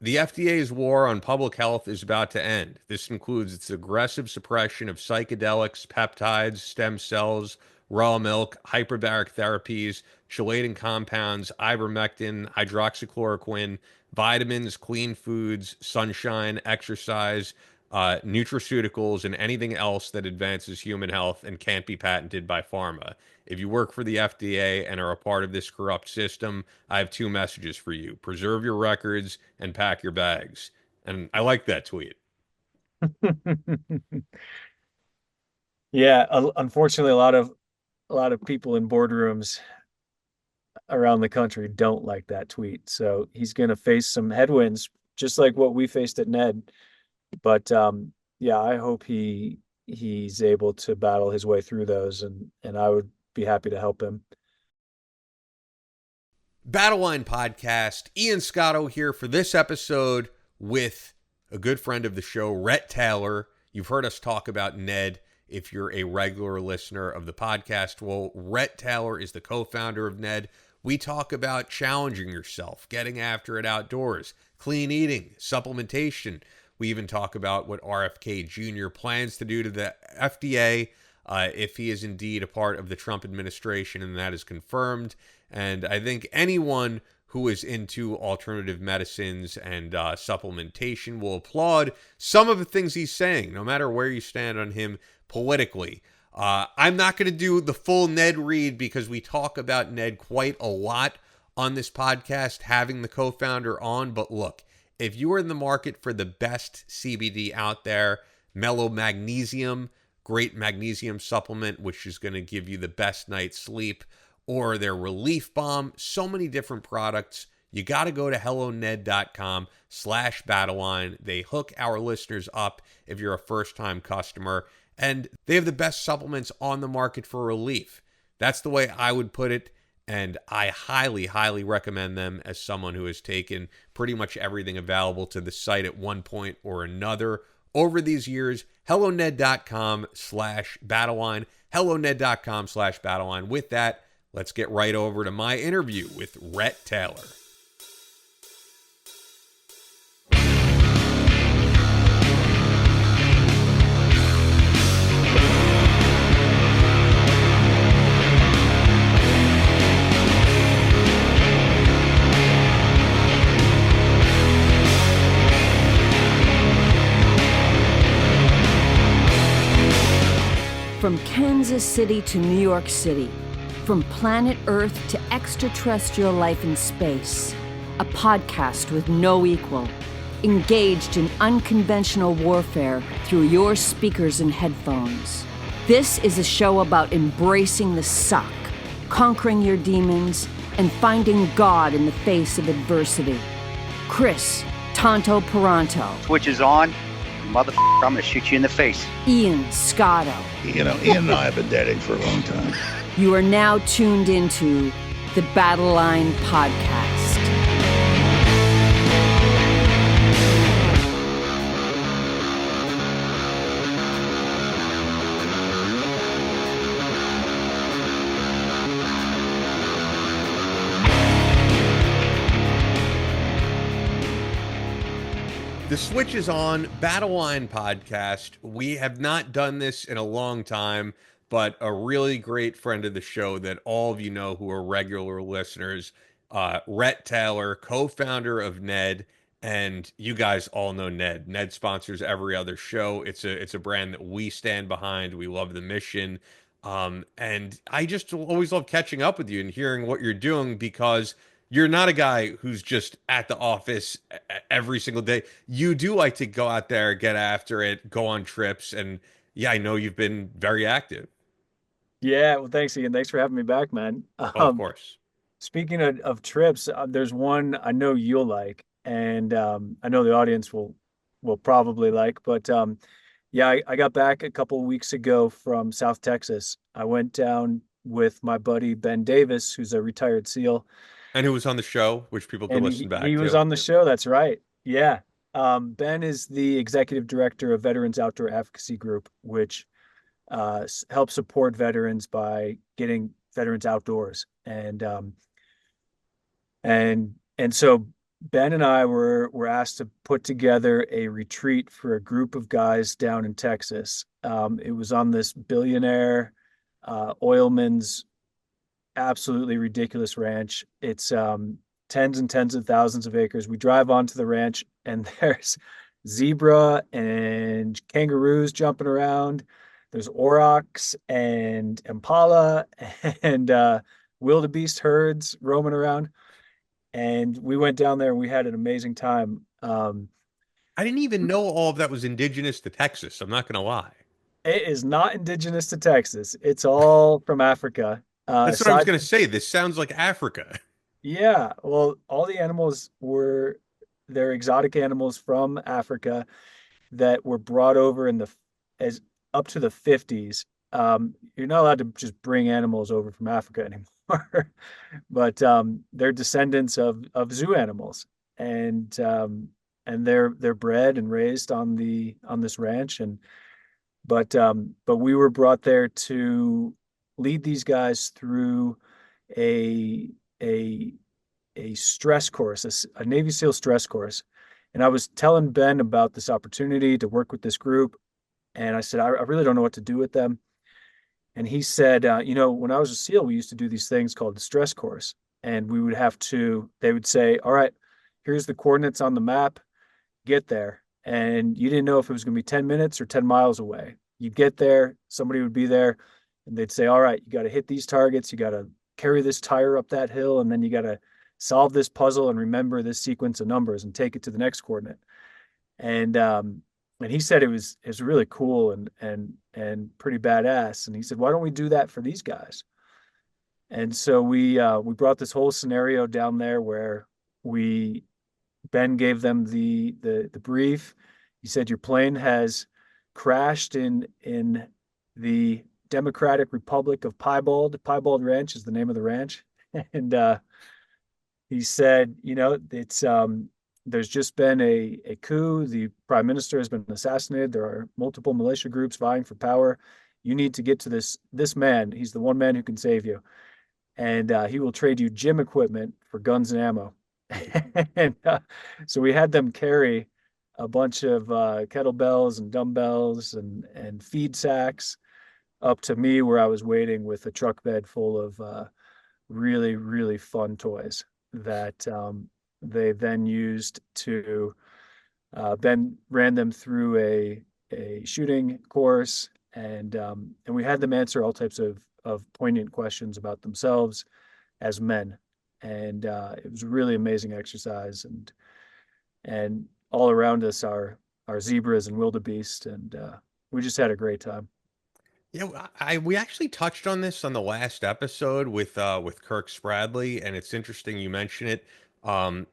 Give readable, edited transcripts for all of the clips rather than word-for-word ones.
The FDA's war on public health is about to end. This includes its aggressive suppression of psychedelics, peptides, stem cells, raw milk, hyperbaric therapies, chelating compounds, ivermectin, hydroxychloroquine, vitamins, clean foods, sunshine, exercise, nutraceuticals, and anything else that advances human health and can't be patented by pharma. If you work for the FDA and are a part of this corrupt system, I have two messages for you. Preserve your records and pack your bags. And I like that tweet. Yeah, unfortunately, a lot of people in boardrooms around the country don't like that tweet. So he's going to face some headwinds, just like what we faced at Ned. But yeah, I hope he's able to battle his way through those, and I would be happy to help him. Battleline Podcast. Ian Scotto here for this episode with a good friend of the show, Rhett Taylor. You've heard us talk about Ned if you're a regular listener of the podcast. Well, Rhett Taylor is the co-founder of Ned. We talk about challenging yourself, getting after it outdoors, clean eating, supplementation. We even talk about what RFK Jr. plans to do to the FDA if he is indeed a part of the Trump administration, and that is confirmed. And I think anyone who is into alternative medicines and supplementation will applaud some of the things he's saying, no matter where you stand on him politically. I'm not going to do the full Ned read because we talk about Ned quite a lot on this podcast, having the co-founder on. But look, if you are in the market for the best CBD out there, Mellow Magnesium, great magnesium supplement, which is going to give you the best night's sleep, or their relief balm, so many different products. You got to go to helloned.com/battleline. They hook our listeners up if you're a first-time customer, and they have the best supplements on the market for relief. That's the way I would put it, and I highly, highly recommend them as someone who has taken pretty much everything available to the site at one point or another over these years. helloned.com/battleline. helloned.com/battleline. With that, let's get right over to my interview with Rhett Taylor. From Kansas City to New York City, from planet Earth to extraterrestrial life in space, a podcast with no equal, engaged in unconventional warfare through your speakers and headphones. This is a show about embracing the suck, conquering your demons, and finding God in the face of adversity. Chris Tonto Peranto. Switch is on. Motherfucker, I'm gonna shoot you in the face. Ian Scotto. You know, Ian and I have been dating for a long time. You are now tuned into the Battle Line Podcast. The switch is on. Battle Line Podcast. We have not done this in a long time, but a really great friend of the show that all of you know who are regular listeners, Rhett Taylor, co-founder of Ned, and you guys all know Ned. Ned sponsors every other show. It's a brand that we stand behind. We love the mission. And I just always love catching up with you and hearing what you're doing because you're not a guy who's just at the office every single day. You do like to go out there, get after it, go on trips, and yeah, I know you've been very active. Yeah, well, thanks, Ian. Thanks for having me back, man. Oh, of course. Speaking of trips, there's one I know you'll like, and I know the audience will probably like. But yeah, I got back a couple of weeks ago from South Texas. I went down with my buddy Ben Davis, who's a retired SEAL, And who was on the show, which people could and listen he back was to. on the show. That's right. Yeah. Ben is the executive director of Veterans Outdoor Advocacy Group, which helps support veterans by getting veterans outdoors. And so Ben and I were asked to put together a retreat for a group of guys down in Texas. It was on this billionaire oilman's absolutely ridiculous ranch. It's tens and tens of thousands of acres. We drive onto the ranch and there's zebra and kangaroos jumping around. There's aurochs and impala and wildebeest herds roaming around. And we went down there and we had an amazing time. I didn't even know all of that was indigenous to Texas. I'm not going to lie. It is not indigenous to Texas. It's all from Africa. That's what I was Aside going to say. This sounds like Africa. Yeah, well, all the animals were they're exotic animals from Africa that were brought over in the as up to the 50s. You're not allowed to just bring animals over from Africa anymore, but they're descendants of zoo animals, and they're bred and raised on the on this ranch, and but we were brought there to lead these guys through a a a stress course, a Navy SEAL stress course. And I was telling Ben about this opportunity to work with this group. And I said, I really don't know what to do with them. And he said, when I was a SEAL, we used to do these things called the stress course. And they would say, all right, here's the coordinates on the map, get there. And you didn't know if it was going to be 10 minutes or 10 miles away. You'd get there, somebody would be there, and they'd say, all right, you got to hit these targets, you got to carry this tire up that hill, and then you got to solve this puzzle and remember this sequence of numbers and take it to the next coordinate. And he said it was really cool and pretty badass. And he said, why don't we do that for these guys? And so we brought this whole scenario down there where Ben gave them the brief. He said, your plane has crashed in the Democratic Republic of Piebald. Piebald Ranch is the name of the ranch. And he said, it's there's just been a coup. The prime minister has been assassinated. There are multiple militia groups vying for power. You need to get to this man. He's the one man who can save you, and he will trade you gym equipment for guns and ammo. And so we had them carry a bunch of kettlebells and dumbbells and feed sacks up to me where I was waiting with a truck bed full of really, really fun toys that they then used to Ben ran them through a shooting course, and we had them answer all types of poignant questions about themselves as men, and it was a really amazing exercise, and all around us are zebras and wildebeest, and we just had a great time. Yeah, we actually touched on this on the last episode with Kirk Spradley, and it's interesting you mention it.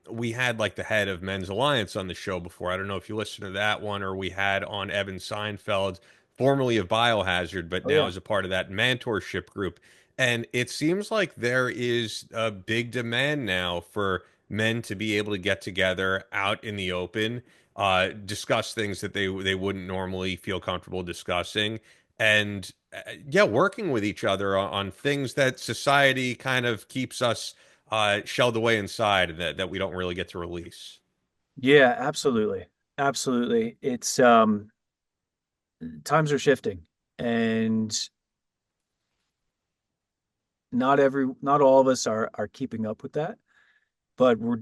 We had like the head of Men's Alliance on the show before. I don't know if you listened to that one, or we had on Evan Seinfeld, formerly of Biohazard, but Oh now yeah. is a part of that mentorship group. And it seems like there is a big demand now for men to be able to get together out in the open, discuss things that they wouldn't normally feel comfortable discussing, and yeah, working with each other on things that society kind of keeps us shelled away inside, that we don't really get to release. Yeah, absolutely. Absolutely. It's times are shifting, and not all of us are keeping up with that, but we're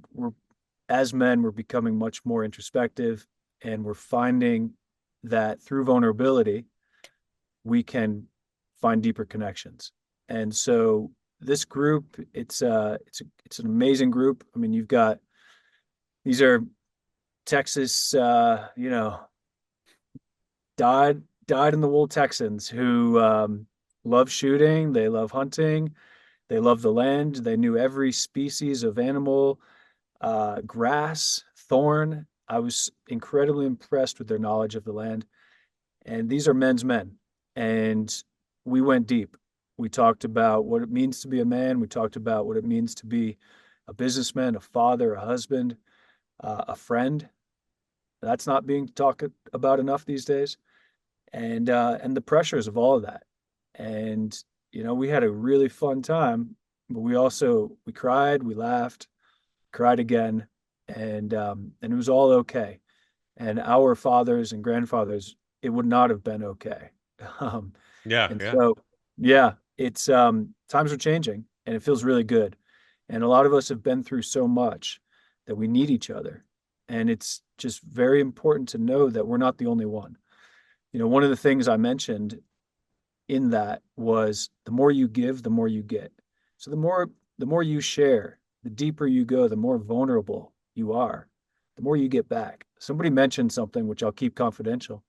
as men we're becoming much more introspective, and we're finding that through vulnerability we can find deeper connections. And so this group, it's an amazing group. I mean, you've got these are Texas, died in the wool Texans who love shooting, they love hunting, they love the land, they knew every species of animal, grass, thorn. I was incredibly impressed with their knowledge of the land. And these are men's men. And we went deep. We talked about what it means to be a man. We talked about what it means to be a businessman, a father, a husband, a friend. That's not being talked about enough these days. And the pressures of all of that. And we had a really fun time, but we cried, we laughed, cried again, and it was all okay. And our fathers and grandfathers, it would not have been okay. Um, Yeah, and yeah. so, yeah, it's times are changing, and it feels really good. And a lot of us have been through so much that we need each other, and it's just very important to know that we're not the only one. One of the things I mentioned in that was the more you give, the more you get. So the more you share, the deeper you go, the more vulnerable you are, the more you get back. Somebody mentioned something which I'll keep confidential,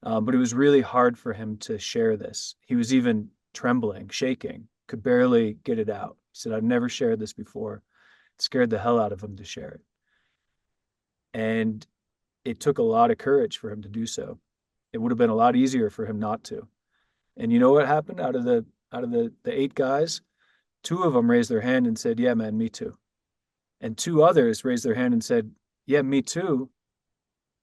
but it was really hard for him to share this. He was even trembling, shaking, could barely get it out. He said, "I've never shared this before." It scared the hell out of him to share it. And it took a lot of courage for him to do so. It would have been a lot easier for him not to. And you know what happened? Out of the 8 guys, 2 of them raised their hand and said, "Yeah, man, me too." And 2 others raised their hand and said, "Yeah, me too,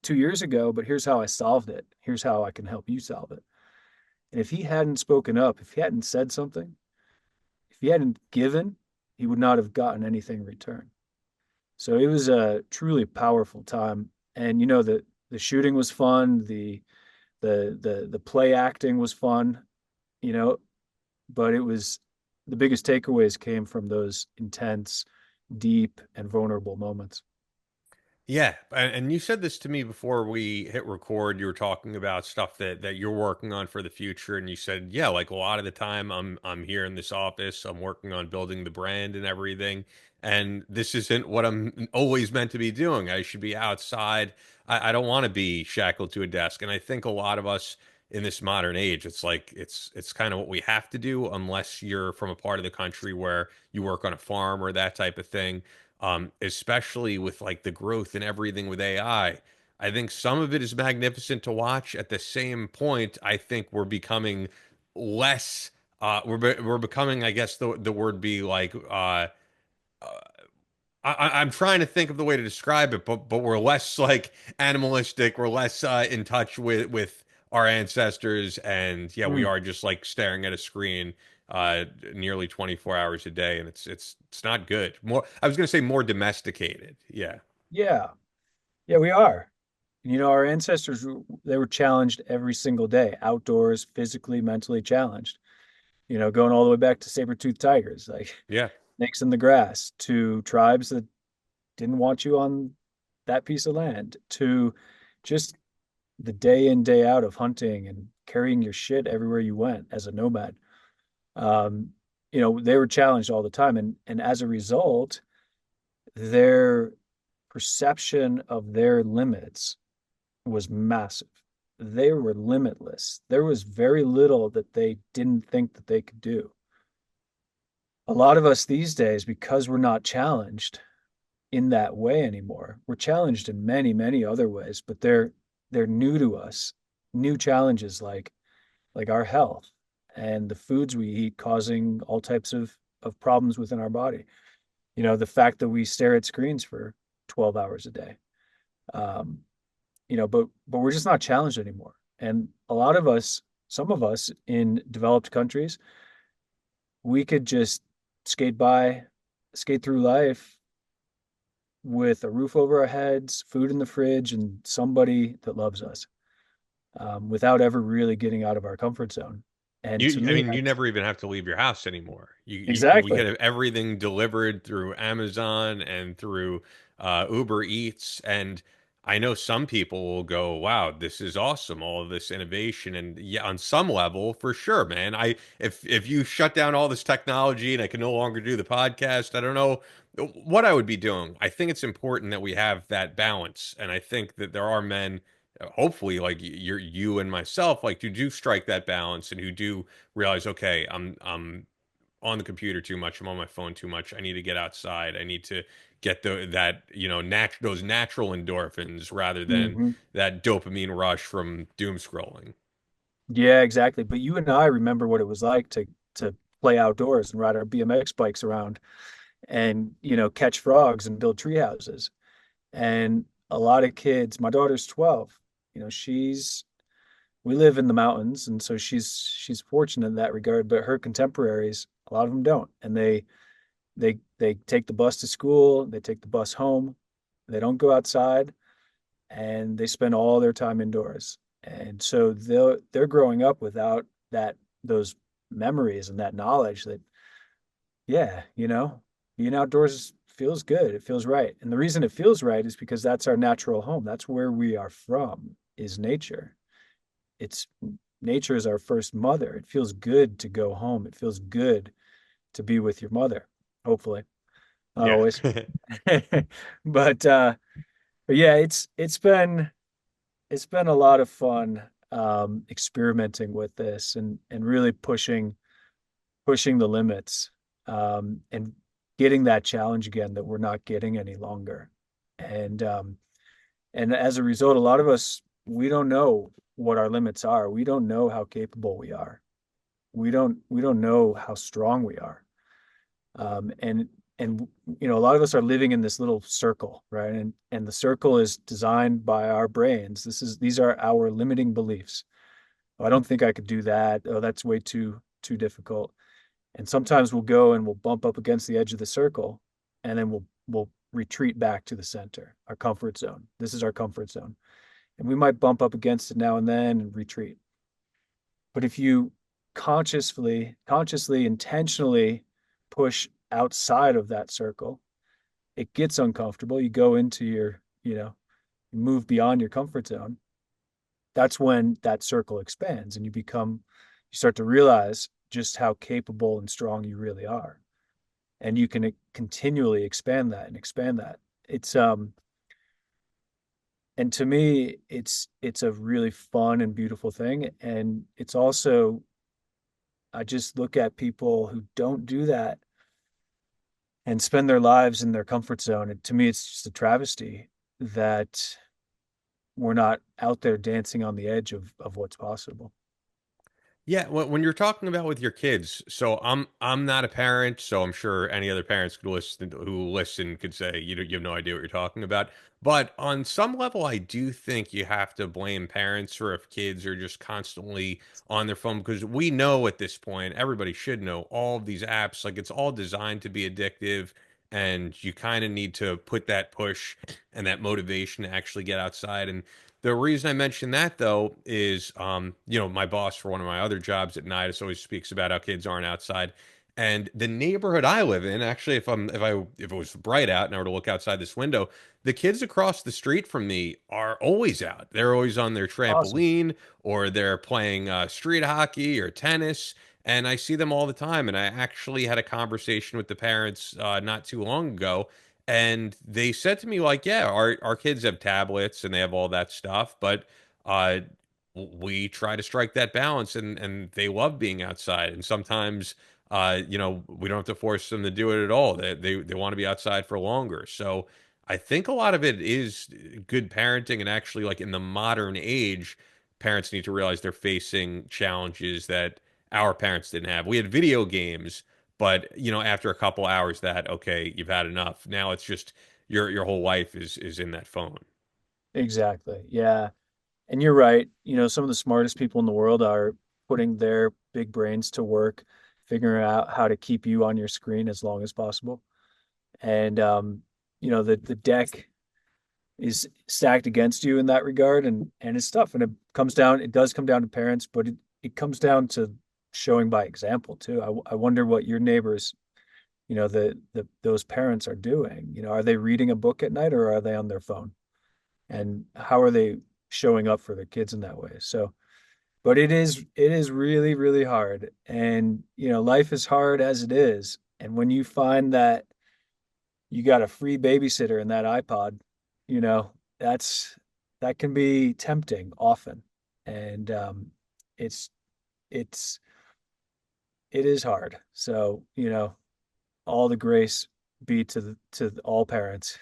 2 years ago, but here's how I solved it. Here's how I can help you solve it." And if he hadn't spoken up, if he hadn't said something, if he hadn't given, he would not have gotten anything in return. So it was a truly powerful time. And the shooting was fun, the play acting was fun, you know, but it was the biggest takeaways came from those intense, deep, and vulnerable moments. Yeah, and you said this to me before we hit record. You were talking about stuff that you're working on for the future, and you said, yeah, like a lot of the time I'm here in this office, I'm working on building the brand and everything, and this isn't what I'm always meant to be doing. I should be outside. I don't want to be shackled to a desk, and I think a lot of us in this modern age, it's like it's kind of what we have to do unless you're from a part of the country where you work on a farm or that type of thing, especially with like the growth and everything with AI. I think some of it is magnificent to watch. At the same point, I think we're becoming less. We're becoming, I guess the word be like. I'm trying to think of the way to describe it, but we're less like animalistic. We're less in touch with our ancestors, and yeah, we Mm, are just like staring at a screen nearly 24 hours a day, and it's not good. More, I was going to say more domesticated. Yeah, yeah, yeah, we are. Our ancestors, they were challenged every single day, outdoors, physically, mentally challenged. Going all the way back to saber-toothed tigers, like yeah, snakes in the grass, to tribes that didn't want you on that piece of land, to just the day in, day out of hunting and carrying your shit everywhere you went as a nomad. Um, they were challenged all the time. And as a result, their perception of their limits was massive. They were limitless. There was very little that they didn't think that they could do. A lot of us these days, because we're not challenged in that way anymore, we're challenged in many, many other ways, but they're new to us. New challenges like our health and the foods we eat causing all types of problems within our body. The fact that we stare at screens for 12 hours a day. Um, but we're just not challenged anymore. And a lot of us, some of us in developed countries, we could just skate by, skate through life with a roof over our heads, food in the fridge, and somebody that loves us, without ever really getting out of our comfort zone. And to I me, mean, you that's never even have to leave your house anymore. We exactly. get everything delivered through Amazon and through Uber Eats. And I know some people will go, "Wow, this is awesome! All of this innovation." And yeah, on some level, for sure, man. If you shut down all this technology and I can no longer do the podcast, I don't know what I would be doing. I think it's important that we have that balance, and I think that there are men, hopefully like you and myself, like who do strike that balance and who do realize, okay, I'm on the computer too much, I'm on my phone too much, I need to get outside, I need to get that those natural endorphins rather than Mhm. that dopamine rush from doom scrolling. Yeah, exactly. But you and I remember what it was like to play outdoors and ride our BMX bikes around and catch frogs and build tree houses. And a lot of kids, my daughter's 12, she's we live in the mountains, and so she's fortunate in that regard, but her contemporaries, a lot of them don't. And they take the bus to school, they take the bus home, They don't go outside, and they spend all their time indoors. And so they're growing up without those memories and that knowledge that, yeah, being outdoors feels good. It feels right. And the reason it feels right is because that's our natural home. That's where we are from, is nature. It's Nature is our first mother. It feels good to go home. It feels good to be with your mother, hopefully. Not Yeah. always. But but yeah, it's been a lot of fun experimenting with this and really pushing the limits, and getting that challenge again that we're not getting any longer. And as a result, a lot of us, we don't know what our limits are. We don't know how capable we are. We don't know how strong we are. And a lot of us are living in this little circle, right? And the circle is designed by our brains. These are our limiting beliefs. Oh, I don't think I could do that. Oh, that's way too difficult. And sometimes we'll go and we'll bump up against the edge of the circle, and then we'll retreat back to the center, our comfort zone. This is our comfort zone. And we might bump up against it now and then and retreat. But if you consciously, intentionally push outside of that circle, it gets uncomfortable. You go into you move beyond your comfort zone. That's when that circle expands and you start to realize just how capable and strong you really are. And you can continually expand that and expand that. And to me, it's a really fun and beautiful thing. And it's also, I just look at people who don't do that and spend their lives in their comfort zone. And to me, it's just a travesty that we're not out there dancing on the edge of what's possible. Yeah, when you're talking about with your kids, so I'm not a parent, so I'm sure any other parents who listen could say you have no idea what you're talking about. But on some level, I do think you have to blame parents for if kids are just constantly on their phone, because we know at this point, everybody should know, all of these apps, like it's all designed to be addictive, and you kind of need to put that push and that motivation to actually get outside. And the reason I mention that though is, my boss for one of my other jobs at night always speaks about how kids aren't outside. And the neighborhood I live in, actually, if it was bright out and I were to look outside this window, the kids across the street from me are always out. They're always on their Awesome. trampoline, or they're playing street hockey or tennis. And I see them all the time. And I actually had a conversation with the parents not too long ago, and they said to me, like, yeah, our kids have tablets and they have all that stuff, but uh we try to strike that balance, and they love being outside. And sometimes we don't have to force them to do it at all. They want to be outside for longer. So I think a lot of it is good parenting, and actually, like, in the modern age, parents need to realize they're facing challenges that our parents didn't have. We had video games, but after a couple hours, that, okay, you've had enough. Now it's just your whole life is in that phone. Exactly. Yeah. And you're right. Some of the smartest people in the world are putting their big brains to work, figuring out how to keep you on your screen as long as possible. And the deck is stacked against you in that regard, and it's tough. And it does come down to parents, but it comes down to showing by example too. I wonder what your neighbors, those parents are doing. Are they reading a book at night, or are they on their phone? And how are they showing up for their kids in that way? So, but it is really, really hard. And life is hard as it is. And when you find that you got a free babysitter in that iPod, you know, that's that can be tempting often. And it's it's it is hard. So, all the grace be to all parents.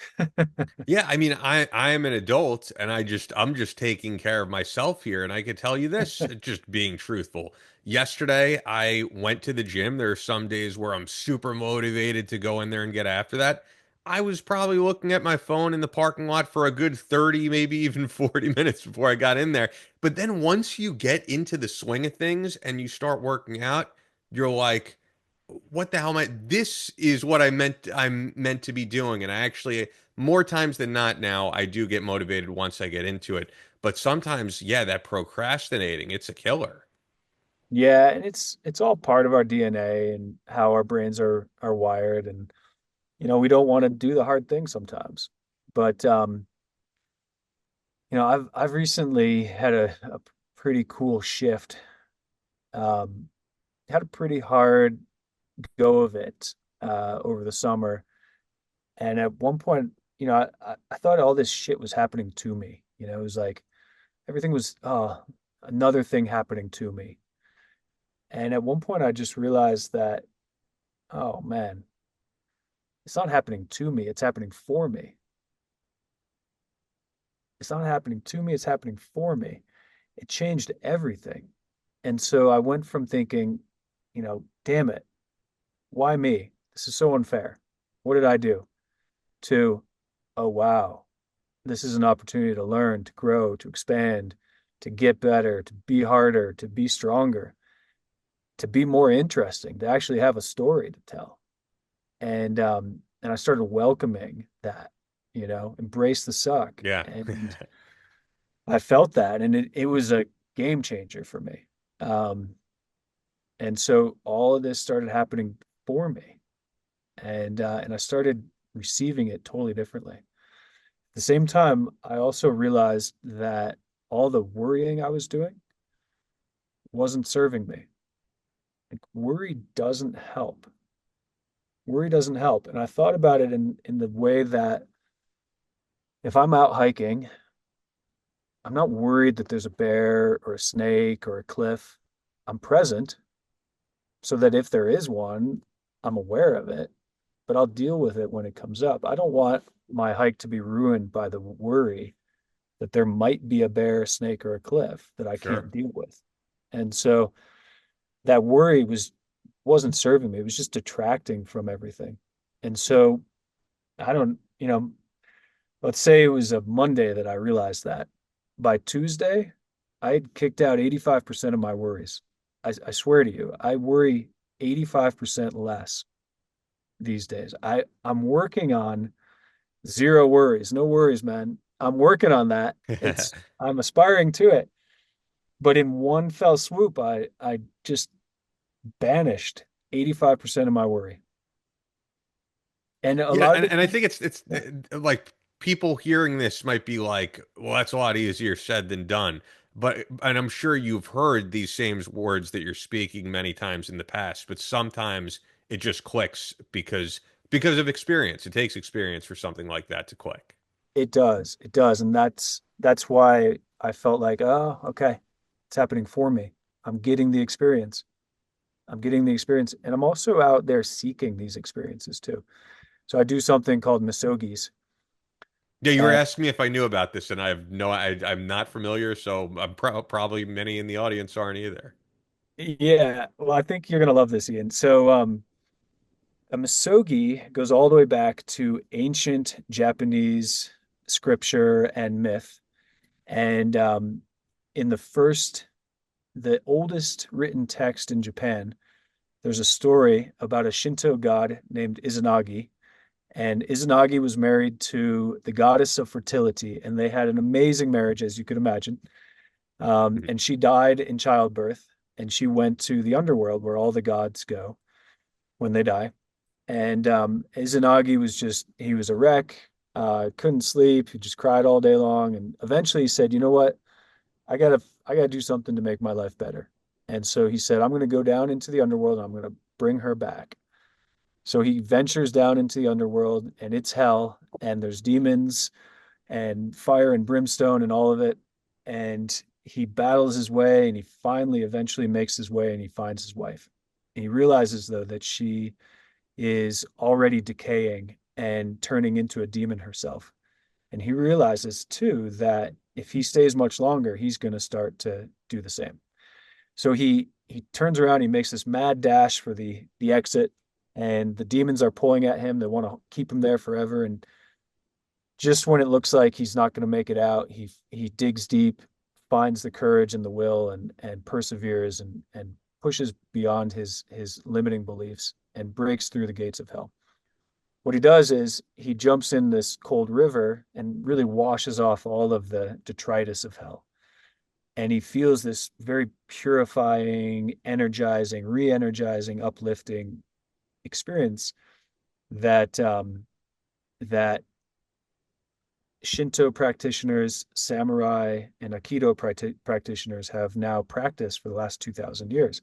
Yeah, I mean, I am an adult, and I'm just taking care of myself here, and I could tell you this, just being truthful. Yesterday, I went to the gym. There are some days where I'm super motivated to go in there and get after that. I was probably looking at my phone in the parking lot for a good 30, maybe even 40 minutes before I got in there. But then once you get into the swing of things and you start working out, you're like, what the hell this is what I'm meant to be doing. And I actually, more times than not now, I do get motivated once I get into it. But sometimes, yeah, that procrastinating, it's a killer. Yeah, and it's all part of our DNA and how our brains are wired, and we don't want to do the hard thing sometimes. But I've recently had a pretty cool shift. Um, had a pretty hard go of it over the summer. And at one point, I thought all this shit was happening to me. It was like everything was another thing happening to me. And at one point, I just realized that, oh man, it's not happening to me, it's happening for me. It's not happening to me, it's happening for me. It changed everything. And so I went from thinking, damn it, why me? This is so unfair. What did I do? To, oh, wow, this is an opportunity to learn, to grow, to expand, to get better, to be harder, to be stronger, to be more interesting, to actually have a story to tell. And I started welcoming that, embrace the suck. Yeah. And I felt that, and it was a game changer for me. Um, and so all of this started happening for me, and I started receiving it totally differently. At the same time, I also realized that all the worrying I was doing wasn't serving me. Like, worry doesn't help. Worry doesn't help. And I thought about it in the way that if I'm out hiking, I'm not worried that there's a bear or a snake or a cliff. I'm present so that if there is one, I'm aware of it, but I'll deal with it when it comes up. I don't want my hike to be ruined by the worry that there might be a bear, a snake, or a cliff that I Sure. can't deal with. And so that worry wasn't serving me. It was just detracting from everything. And so I don't, let's say it was a Monday that I realized that. By Tuesday, I had kicked out 85% of my worries. I swear to you, I worry 85% less these days. I'm working on zero worries. No worries, man. I'm working on that. I'm aspiring to it. But in one fell swoop, I just banished 85% of my worry. And a Yeah, lot of and it I came, think it's yeah, like people hearing this might be like, well, that's a lot easier said than done. But and I'm sure you've heard these same words that you're speaking many times in the past, but sometimes it just clicks because of experience. It takes experience for something like that to click. it does. It does. And that's why I felt like, oh, okay, it's happening for me. I'm getting the experience. I'm getting the experience. And I'm also out there seeking these experiences too. So I do something called Misogis. Yeah, you were And asking me if I knew about this, and I'm not familiar, so I'm probably many in the audience aren't either. yeah, well, I think you're gonna love this, Ian. So a Misogi goes all the way back to ancient Japanese scripture and myth. And in the oldest written text in Japan, there's a story about a Shinto god named Izanagi. And Izanagi was married to the goddess of fertility, and they had an amazing marriage, as you could imagine. Mhm. And she died in childbirth, and she went to the underworld where all the gods go when they die. And Izanagi he was a wreck, couldn't sleep, he just cried all day long. And eventually he said, you know what? I gotta do something to make my life better. And so he said, I'm gonna go down into the underworld and I'm gonna bring her back. So he ventures down into the underworld, and it's hell, and there's demons and fire and brimstone and all of it. And he battles his way, and he finally eventually makes his way, and he finds his wife. And he realizes though that she is already decaying and turning into a demon herself. And he realizes too that if he stays much longer, he's going to start to do the same. So he turns around, he makes this mad dash for the exit, and the demons are pulling at him. They want to keep him there forever. And just when it looks like he's not going to make it out, he digs deep, finds the courage and the will, and perseveres and pushes beyond his limiting beliefs and breaks through the gates of hell. What he does is he jumps in this cold river and really washes off all of the detritus of hell. And he feels this very purifying, energizing, re-energizing, uplifting experience that that Shinto practitioners, samurai, and Aikido practitioners have now practiced for the last 2,000 years.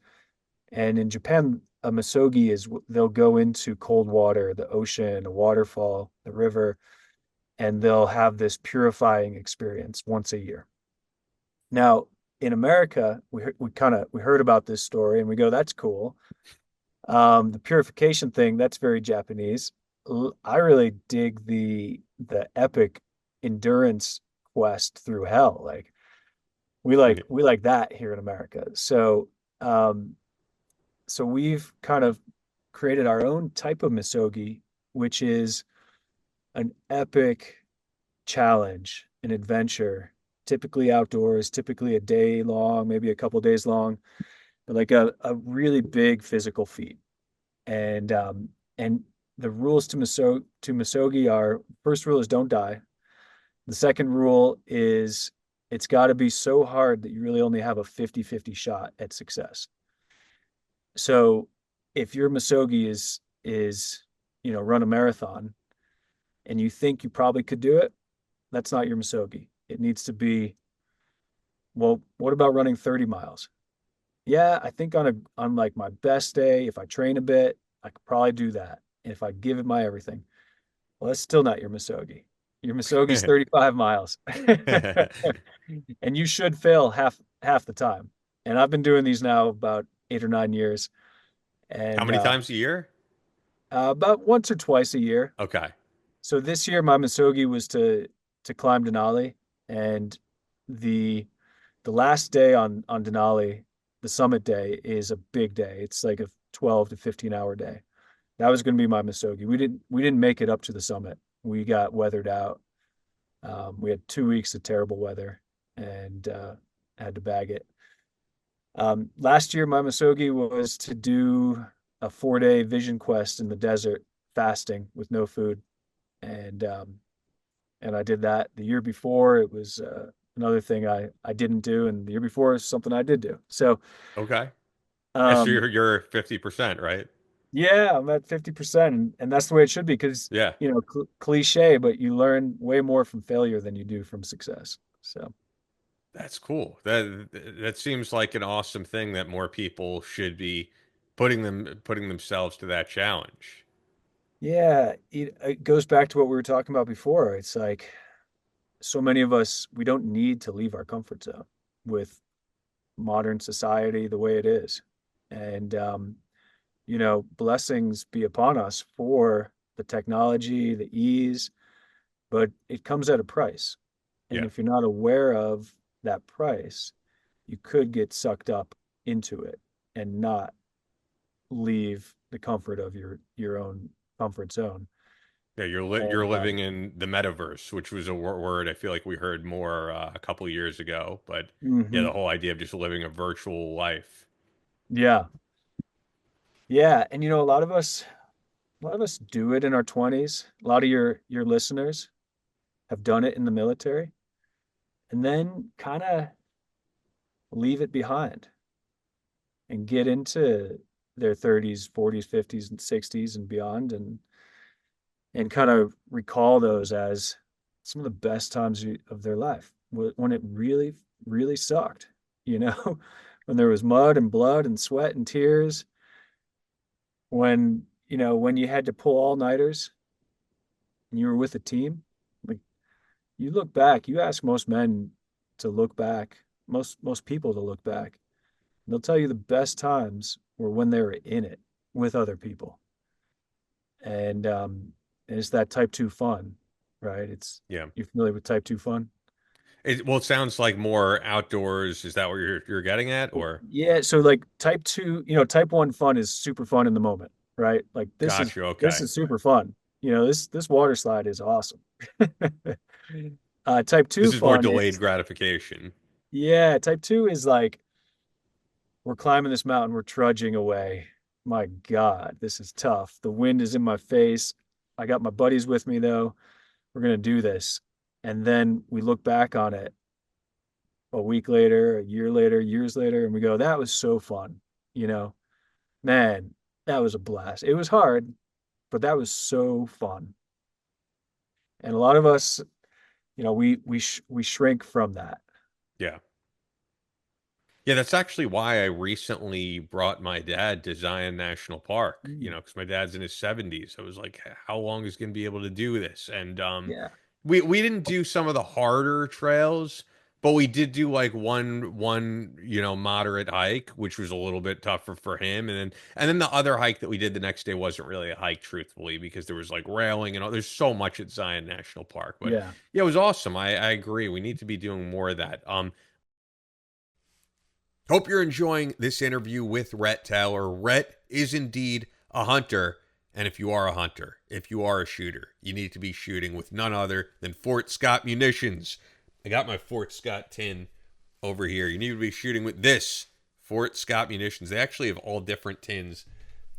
And in Japan, a misogi is they'll go into cold water, the ocean, a waterfall, the river, and they'll have this purifying experience once a year. Now, in America, we heard about this story and we go, that's cool. The purification thing, that's very Japanese. I really dig the epic endurance quest through hell. Like we like that here in America. So we've kind of created our own type of misogi, which is an epic challenge, an adventure, typically outdoors, typically a day long, maybe a couple days long, but like a really big physical feat. And the rules to misogi are, first rule is don't die. The second rule is it's got to be so hard that you really only have a 50-50 shot at success. So if your misogi is run a marathon and you think you probably could do it, that's not your misogi. It needs to be, well, what about running 30 miles? Yeah, I think on like my best day, if I train a bit, I could probably do that. And if I give it my everything, well, that's still not your misogi. Your misogi is 35 miles. And you should fail half the time. And I've been doing these now about 8 or 9 years. And How many times a year? About once or twice a year. Okay. So this year my misogi was to climb Denali, and the last day on Denali, the summit day, is a big day. It's like a 12 to 15 hour day. That was going to be my misogi. We didn't make it up to the summit. We got weathered out. We had 2 weeks of terrible weather and had to bag it. Last year, my misogi was to do a 4-day vision quest in the desert, fasting with no food, and I did that. The year before, it was another thing I didn't do, and the year before is something I did do. So, Okay. So you're 50%, right? yeah, I'm at 50%, and that's the way it should be because Yeah. cliche, but you learn way more from failure than you do from success. So. That's cool. That seems like an awesome thing that more people should be putting themselves to that challenge. Yeah, it goes back to what we were talking about before. It's like so many of us, we don't need to leave our comfort zone with modern society the way it is. And, blessings be upon us for the technology, the ease, but it comes at a price. And Yeah. if you're not aware of that price, you could get sucked up into it and not leave the comfort of your own comfort zone. Yeah, you're living in the metaverse, which was a word I feel like we heard more a couple years ago. But yeah, Mhm. the whole idea of just living a virtual life. Yeah. Yeah. And a lot of us do it in our 20s. A lot of your listeners have done it in the military and then kind of leave it behind and get into their 30s, 40s, 50s, and 60s and beyond and kind of recall those as some of the best times of their life when it really, really sucked, when there was mud and blood and sweat and tears, when you had to pull all-nighters and you were with a team. Like, you look back, you ask most men to look back, most people to look back, and they'll tell you the best times were when they were in it with other people. And it's that type 2 fun, right? Yeah. You're familiar with type 2 fun? Well, it sounds like more outdoors. Is that what you're getting at, or? Yeah, so like type 2, type 1 fun is super fun in the moment, right? Like this is Got you. this Okay. is super fun. This water slide is awesome. Type 2 This is more fun delayed is, gratification. yeah, type 2 is like we're climbing this mountain, we're trudging away. My God, this is tough. The wind is in my face. I got my buddies with me though. We're gonna do this. And then we look back on it a week later, a year later, years later, and we go, that was so fun. You know, man, that was a blast. It was hard, but that was so fun. And a lot of us, we shrink from that. Yeah. Yeah, that's actually why I recently brought my dad to Zion National Park, because my dad's in his 70s. I was like, how long is going to be able to do this? And Yeah. we didn't do some of the harder trails, but we did do like one moderate hike, which was a little bit tougher for him. And then the other hike that we did the next day wasn't really a hike, truthfully, because there was like railing and all. There's so much at Zion National Park. But Yeah. yeah, it was awesome. I agree. We need to be doing more of that. Hope you're enjoying this interview with Rhett Taylor. Rhett is indeed a hunter. And if you are a hunter, if you are a shooter, you need to be shooting with none other than Fort Scott Munitions. I got my Fort Scott tin over here. You need to be shooting with this Fort Scott Munitions. They actually have all different tins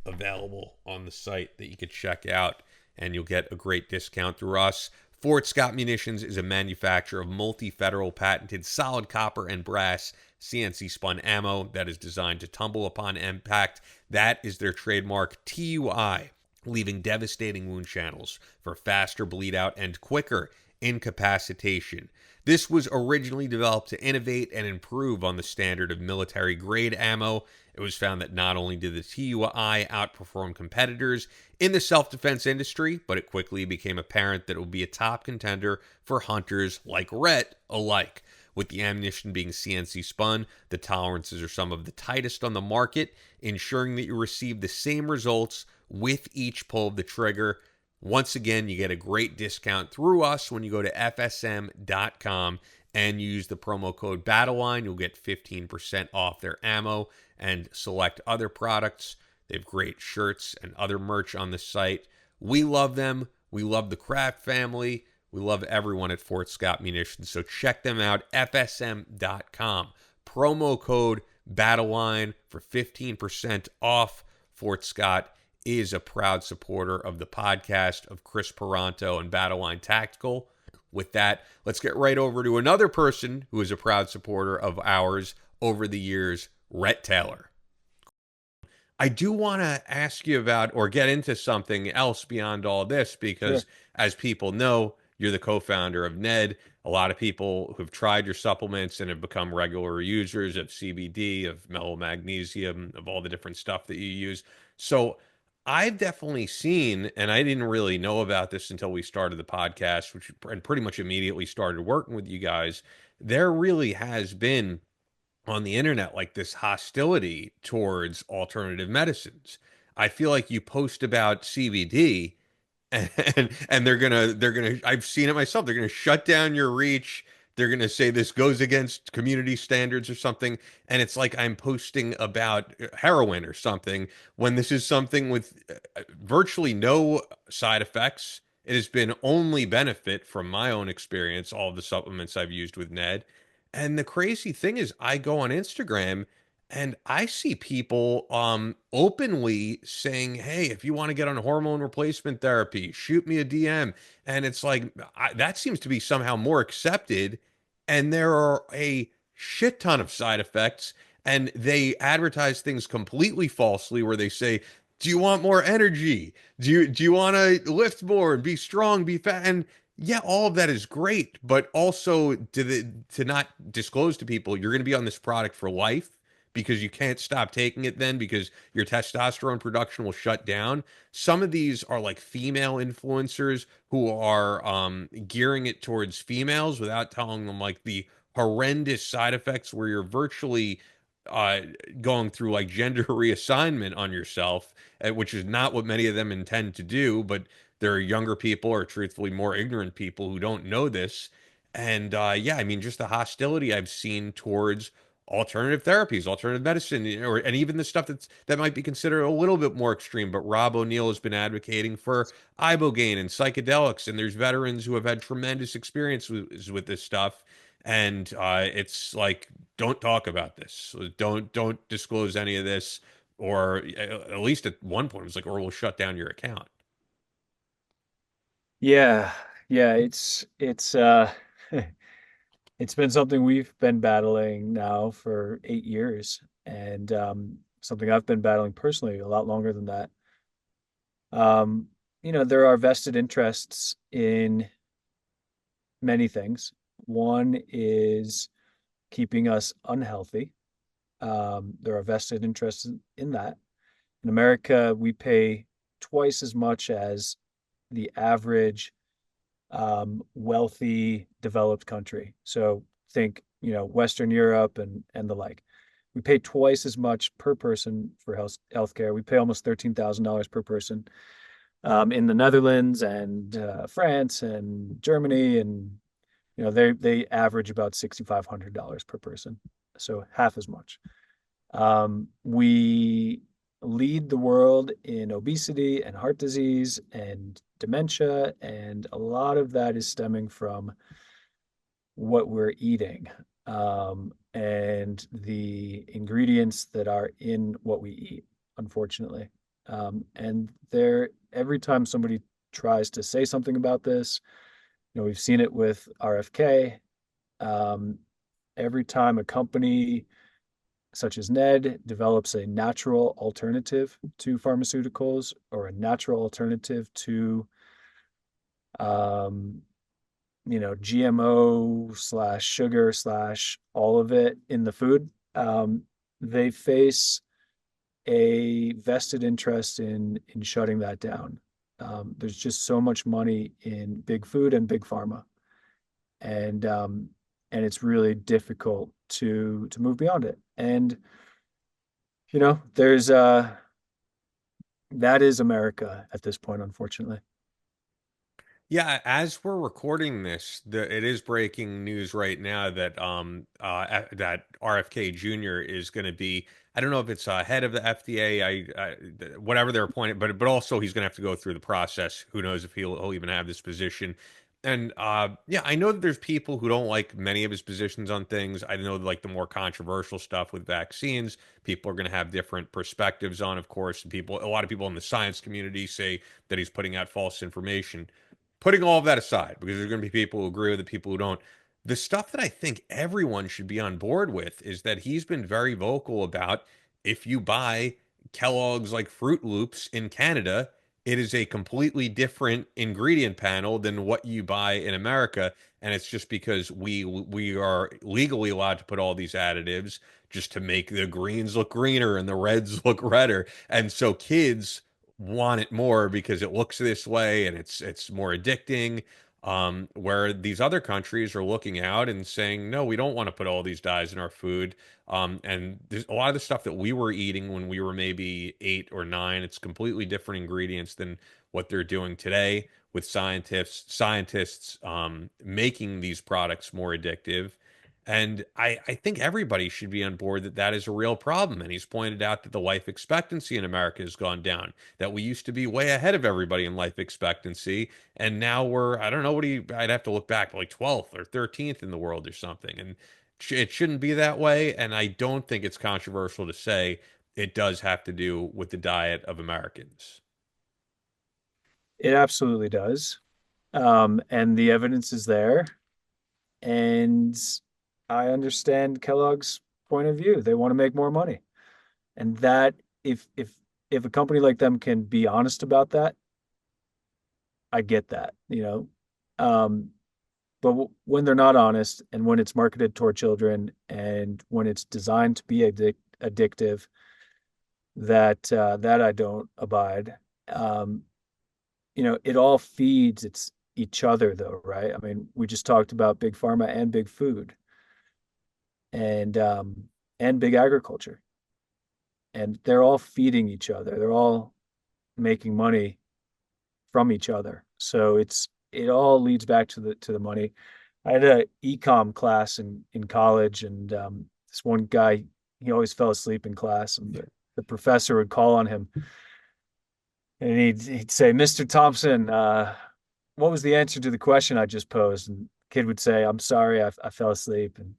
available on the site that you could check out, and you'll get a great discount through us. Fort Scott Munitions is a manufacturer of multi-federal patented solid copper and brass CNC spun ammo that is designed to tumble upon impact. That is their trademark TUI, leaving devastating wound channels for faster bleed out and quicker incapacitation. This was originally developed to innovate and improve on the standard of military grade ammo. It was found that not only did the TUI outperform competitors in the self-defense industry, but it quickly became apparent that it would be a top contender for hunters like Rhett alike. With the ammunition being CNC spun, the tolerances are some of the tightest on the market, ensuring that you receive the same results with each pull of the trigger. Once again, you get a great discount through us when you go to fsm.com and use the promo code BATTLELINE. You'll get 15% off their ammo and select other products. They have great shirts and other merch on the site. We love them. We love the Craft family. We love everyone at Fort Scott Munitions. So check them out, fsm.com. Promo code BATTLELINE for 15% off. Fort Scott is a proud supporter of the podcast of Chris Peranto and Battleline Tactical. With that, let's get right over to another person who is a proud supporter of ours over the years, Rhett Taylor. I do want to ask you about or get into something else beyond all this because, as people know, you're the co-founder of Ned. A lot of people who've tried your supplements and have become regular users of CBD, of mellow magnesium, of all the different stuff that you use. So I've definitely seen, and I didn't really know about this until we started the podcast, and pretty much immediately started working with you guys. There really has been on the internet like this hostility towards alternative medicines. I feel like you post about CBD and they're gonna I've seen it myself. They're gonna shut down your reach. They're gonna say this goes against community standards or something. And it's like I'm posting about heroin or something when this is something with virtually no side effects. It has been only benefit from my own experience, all of the supplements I've used with Ned. And the crazy thing is I go on Instagram and I see people openly saying, hey, if you want to get on hormone replacement therapy, shoot me a DM. And it's like, that seems to be somehow more accepted. And there are a shit ton of side effects. And they advertise things completely falsely where they say, do you want more energy? Do you want to lift more, be strong, be fat? And yeah, all of that is great. But also to not disclose to people, you're going to be on this product for life, because you can't stop taking it then because your testosterone production will shut down. Some of these are like female influencers who are gearing it towards females without telling them like the horrendous side effects where you're virtually going through like gender reassignment on yourself, which is not what many of them intend to do. But there are younger people or truthfully more ignorant people who don't know this. And yeah, I mean, just the hostility I've seen towards alternative therapies, alternative medicine, and even the stuff that might be considered a little bit more extreme. But Rob O'Neill has been advocating for ibogaine and psychedelics, and there's veterans who have had tremendous experiences with this stuff. And it's like don't talk about this. Don't disclose any of this. Or at least at one point, it was like, or we'll shut down your account. Yeah, yeah, it's it's been something we've been battling now for 8 years, and something I've been battling personally a lot longer than that. Um, there are vested interests in many things. One is keeping us unhealthy. There are vested interests in that. In America, we pay twice as much as the average wealthy developed country. So think, Western Europe and the like. We pay twice as much per person for healthcare. We pay almost $13,000 per person. In the Netherlands and France and Germany, and they average about $6,500 per person, so half as much. We lead the world in obesity and heart disease and dementia, and a lot of that is stemming from what we're eating, and the ingredients that are in what we eat, unfortunately. And every time somebody tries to say something about this, we've seen it with RFK. Every time a company such as Ned develops a natural alternative to pharmaceuticals, or a natural alternative to GMO slash sugar slash all of it in the food, they face a vested interest in shutting that down. There's just so much money in big food and big pharma, and it's really difficult to move beyond it. And there's that is America at this point, unfortunately. Yeah, as we're recording this, it is breaking news right now that that RFK Jr. is going to be, I don't know if it's head of the FDA, whatever they're appointed, but also he's going to have to go through the process. Who knows if he'll even have this position? And yeah, I know that there's people who don't like many of his positions on things. I know like the more controversial stuff with vaccines, people are going to have different perspectives on, of course. A lot of people in the science community say that he's putting out false information. Putting all of that aside, because there's going to be people who agree with it, people who don't. The stuff that I think everyone should be on board with is that he's been very vocal about, if you buy Kellogg's like Fruit Loops in Canada, it is a completely different ingredient panel than what you buy in America. And it's just because we are legally allowed to put all these additives just to make the greens look greener and the reds look redder. And so kids want it more because it looks this way and it's more addicting. Where these other countries are looking out and saying, no, we don't want to put all these dyes in our food. And there's a lot of the stuff that we were eating when we were maybe 8 or 9. It's completely different ingredients than what they're doing today with scientists making these products more addictive. And I think everybody should be on board that that is a real problem. And he's pointed out that the life expectancy in America has gone down, that we used to be way ahead of everybody in life expectancy. And now we're, I don't know I'd have to look back, like 12th or 13th in the world or something. And it shouldn't be that way. And I don't think it's controversial to say it does have to do with the diet of Americans. It absolutely does. And the evidence is there. And I understand Kellogg's point of view. They want to make more money. And that if a company like them can be honest about that, I get that. But when they're not honest, and when it's marketed toward children, and when it's designed to be addictive, that I don't abide. It all feeds each other, though, right? I mean, we just talked about big pharma and big food, and big agriculture, and they're all feeding each other. They're all making money from each other. So it all leads back to the money. I had a ecom class in college, and this one guy, he always fell asleep in class, and the professor would call on him, and he'd say, "Mr. Thompson, what was the answer to the question I just posed?" And the kid would say, "I'm sorry, I fell asleep." And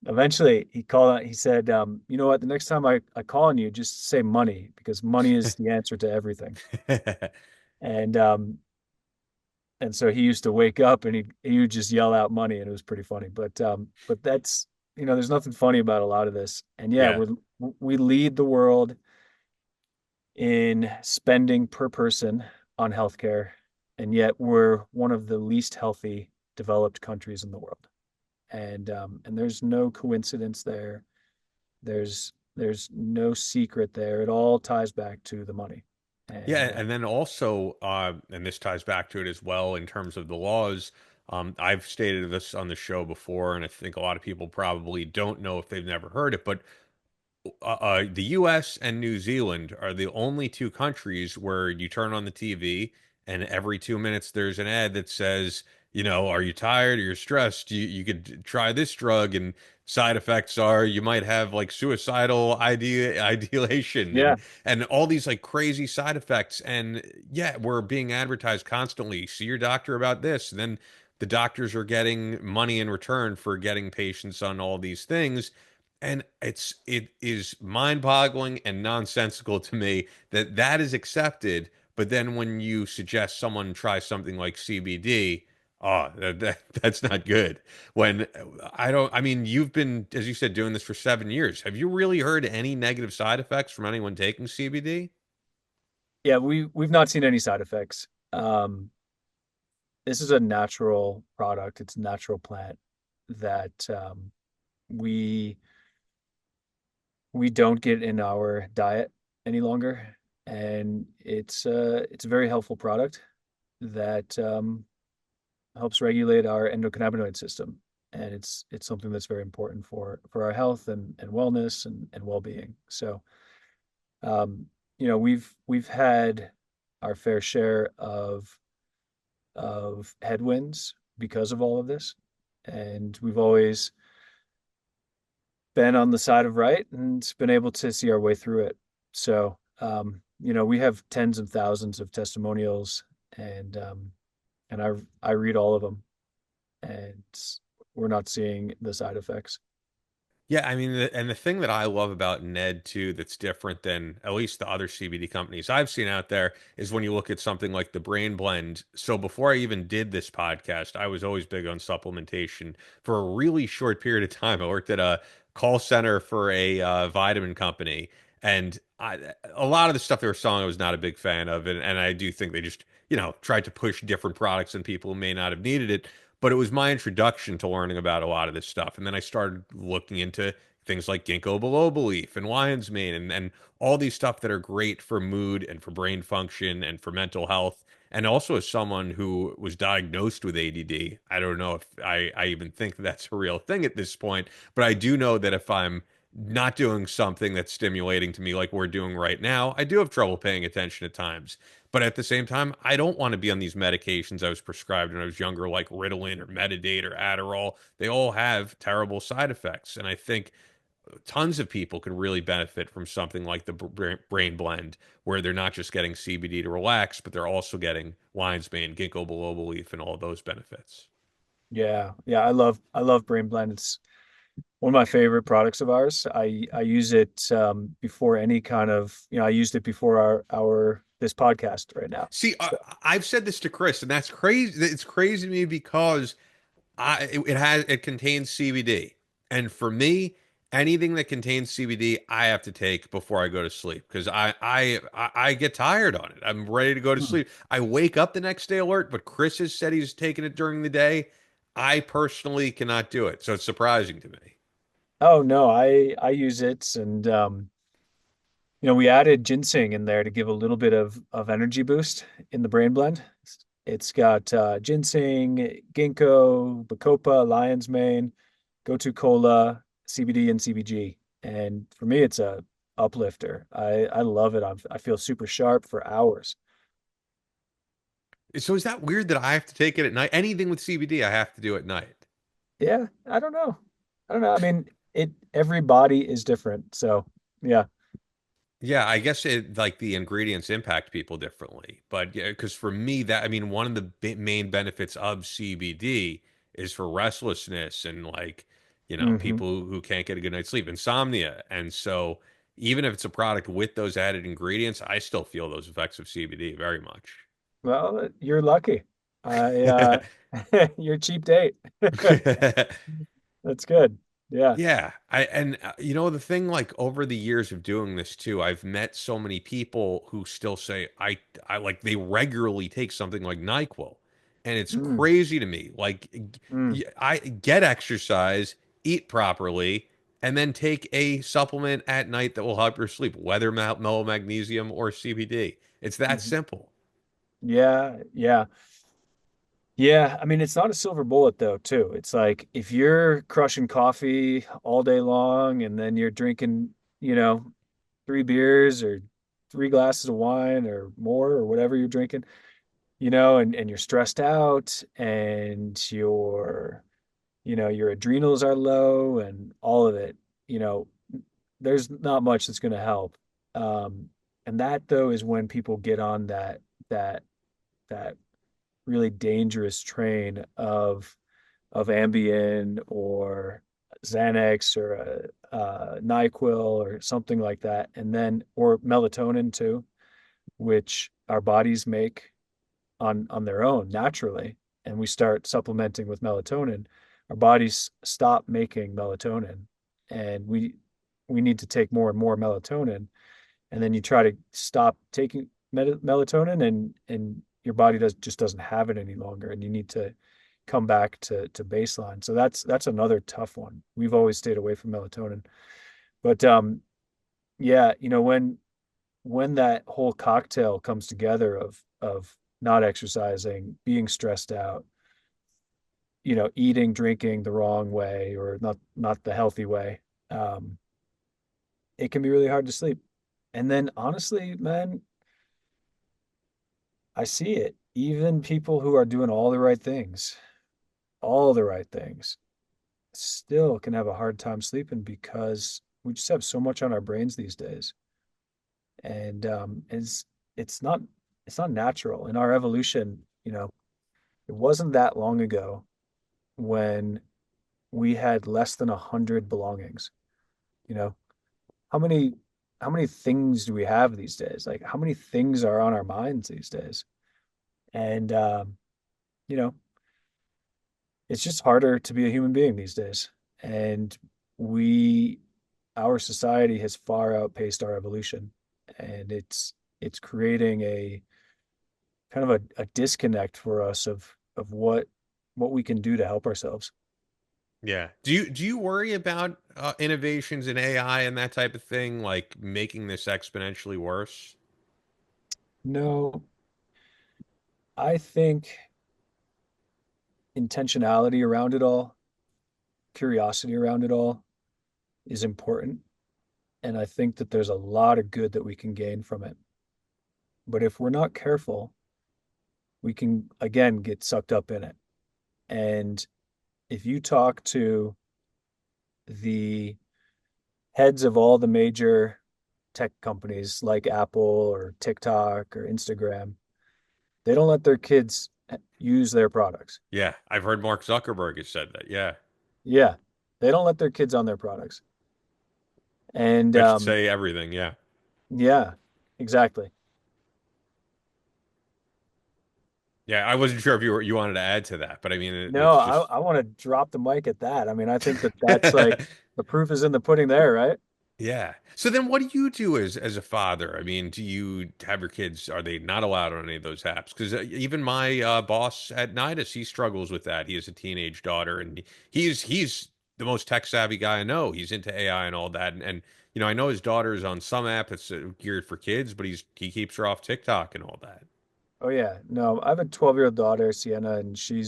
Eventually he called out, he said, you know what, the next time I call on you, just say money, because money is the answer to everything. And so he used to wake up and he would just yell out money, and it was pretty funny. But that's, there's nothing funny about a lot of this. And yeah, Yeah. we lead the world in spending per person on healthcare, and yet we're one of the least healthy developed countries in the world. And there's no coincidence there. There's no secret there. It all ties back to the money. Yeah, And and then also, and this ties back to it as well in terms of the laws. I've stated this on the show before, and I think a lot of people probably don't know if they've never heard it, but the U.S. and New Zealand are the only two countries where you turn on the TV and every 2 minutes there's an ad that says, are you tired or you're stressed? You could try this drug, and side effects are you might have like suicidal ideation yeah, and all these like crazy side effects. And yeah, we're being advertised constantly. See your doctor about this, and then the doctors are getting money in return for getting patients on all these things. And it is mind-boggling and nonsensical to me that that is accepted, but then when you suggest someone try something like CBD, oh, that's not good. When I don't, I mean, you've been, as you said, doing this for 7 years. Have you really heard any negative side effects from anyone taking CBD? yeah, we've not seen any side effects. This is a natural product. It's a natural plant that we we don't get in our diet any longer, and it's a very helpful product that helps regulate our endocannabinoid system, and it's something that's very important for our health and wellness and well-being. So, we've had our fair share of headwinds because of all of this, and we've always been on the side of right and been able to see our way through it. So, we have tens of thousands of testimonials, and I read all of them, and we're not seeing the side effects. Yeah, I mean, and the thing that I love about Ned too, that's different than at least the other CBD companies I've seen out there, is when you look at something like the Brain Blend. So before I even did this podcast, I was always big on supplementation for a really short period of time. I worked at a call center for a vitamin company, and a lot of the stuff they were selling, I was not a big fan of, and I do think they just, tried to push different products and people who may not have needed it. But it was my introduction to learning about a lot of this stuff. And then I started looking into things like ginkgo biloba leaf and lion's mane and all these stuff that are great for mood and for brain function and for mental health. And also as someone who was diagnosed with ADD, I don't know if I even think that that's a real thing at this point, but I do know that if I'm not doing something that's stimulating to me like we're doing right now, I do have trouble paying attention at times. But at the same time, I don't want to be on these medications I was prescribed when I was younger, like Ritalin or Metadate or Adderall. They all have terrible side effects. And I think tons of people could really benefit from something like the Brain Blend, where they're not just getting CBD to relax, but they're also getting lion's mane, ginkgo biloba leaf, and all those benefits. Yeah, yeah, I love Brain Blend. It's one of my favorite products of ours. I use it before any kind of, I used it before our this podcast right now. See, So, I've said this to Chris, and that's crazy. It's crazy to me because it contains CBD, and for me, anything that contains CBD, I have to take before I go to sleep because I get tired on it. I'm ready to go to hmm. sleep. I wake up the next day alert, but Chris has said he's taking it during the day. I personally cannot do it, so it's surprising to me. Oh no, I use it, and we added ginseng in there to give a little bit of energy boost in the Brain Blend. It's got ginseng, ginkgo, bacopa, lion's mane, gotu kola, CBD, and CBG. And for me, it's a uplifter. I love it. I feel super sharp for hours. So is that weird that I have to take it at night? Anything with CBD, I have to do at night. Yeah, I don't know. I don't know. I mean, every body is different. So yeah. Yeah, I guess it like the ingredients impact people differently. But yeah, because for me, that I mean, one of the main benefits of CBD is for restlessness and like, Hmm. people who can't get a good night's sleep, insomnia. And so even if it's a product with those added ingredients, I still feel those effects of CBD very much. Well, you're lucky. I you're a cheap date. That's good. Yeah. Yeah, the thing, like, over the years of doing this too, I've met so many people who still say I like they regularly take something like NyQuil, and it's Mm, crazy to me. Like, mm. I get exercise, eat properly, and then take a supplement at night that will help your sleep, whether mellow magnesium or CBD. It's that Mhm. simple. Yeah, yeah. Yeah, I mean, it's not a silver bullet though, too. It's like if you're crushing coffee all day long and then you're drinking, 3 beers or 3 glasses of wine or more or whatever you're drinking, and you're stressed out and your adrenals are low and all of it, you know, there's not much that's going to help. And that though is when people get on that that really dangerous train of Ambien or Xanax or NyQuil or something like that, and then or melatonin too, which our bodies make on their own naturally, and we start supplementing with melatonin, our bodies stop making melatonin, and we need to take more and more melatonin, and then you try to stop taking melatonin, and your body just doesn't have it any longer, and you need to come back to baseline. So that's another tough one. We've always stayed away from melatonin, but yeah, when that whole cocktail comes together of not exercising, being stressed out, eating, drinking the wrong way or not the healthy way, um, it can be really hard to sleep. And then honestly, man, I see it. Even people who are doing all the right things, still can have a hard time sleeping because we just have so much on our brains these days. And it's not it's not natural in our evolution. It wasn't that long ago when we had less than 100 belongings. You know, how many how many things do we have these days? Like how many things are on our minds these days? And you know, it's just harder to be a human being these days. And we our society has far outpaced our evolution, and it's creating a kind of a disconnect for us of what we can do to help ourselves. Yeah. Do you worry about innovations in AI and that type of thing, like making this exponentially worse? No, I think intentionality around it all, curiosity around it all is important. And I think that there's a lot of good that we can gain from it. But if we're not careful, we can again get sucked up in it. And if you talk to the heads of all the major tech companies like Apple or TikTok or Instagram, they don't let their kids use their products. Yeah, I've heard Mark Zuckerberg has said that. Yeah. Yeah, they don't let their kids on their products. And That should say everything. Yeah. yeah, exactly. Yeah, I wasn't sure if you wanted to add to that, but I mean No, it's I, just I want to drop the mic at that. I mean, I think that that's like the proof is in the pudding there, right? yeah. So then what do you do as a father? I mean, do you have your kids, are they not allowed on any of those apps? Because even my boss at Nidus, he struggles with that. He has a teenage daughter, and he's the most tech savvy guy I know. He's into AI and all that, and I know his daughter is on some app that's geared for kids, but he keeps her off TikTok and all that. Oh yeah. No, I have a 12-year-old daughter, Sienna, and she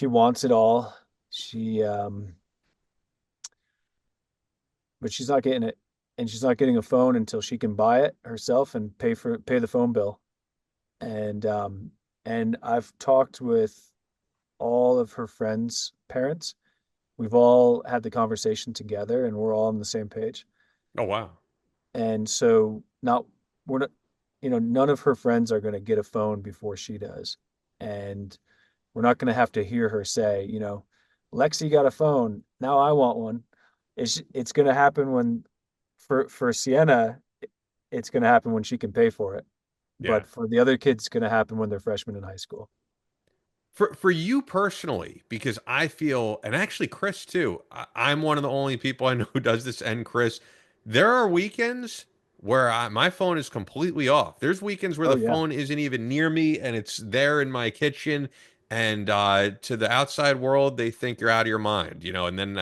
wants it all. She but she's not getting it, and she's not getting a phone until she can buy it herself and pay the phone bill. And I've talked with all of her friends' parents. We've all had the conversation together, and we're all on the same page. Oh wow. And so not we're not, none of her friends are going to get a phone before she does, and we're not going to have to hear her say, Lexi got a phone. Now I want one. It's going to happen when for Sienna, it's going to happen when she can pay for it. Yeah. But for the other kids, it's going to happen when they're freshmen in high school. For you personally, because I feel, and actually Chris too, I'm one of the only people I know who does this, and Chris, there are weekends where my phone is completely off. There's weekends where Oh the yeah. phone isn't even near me and it's there in my kitchen, and to the outside world, they think you're out of your mind, you know. And then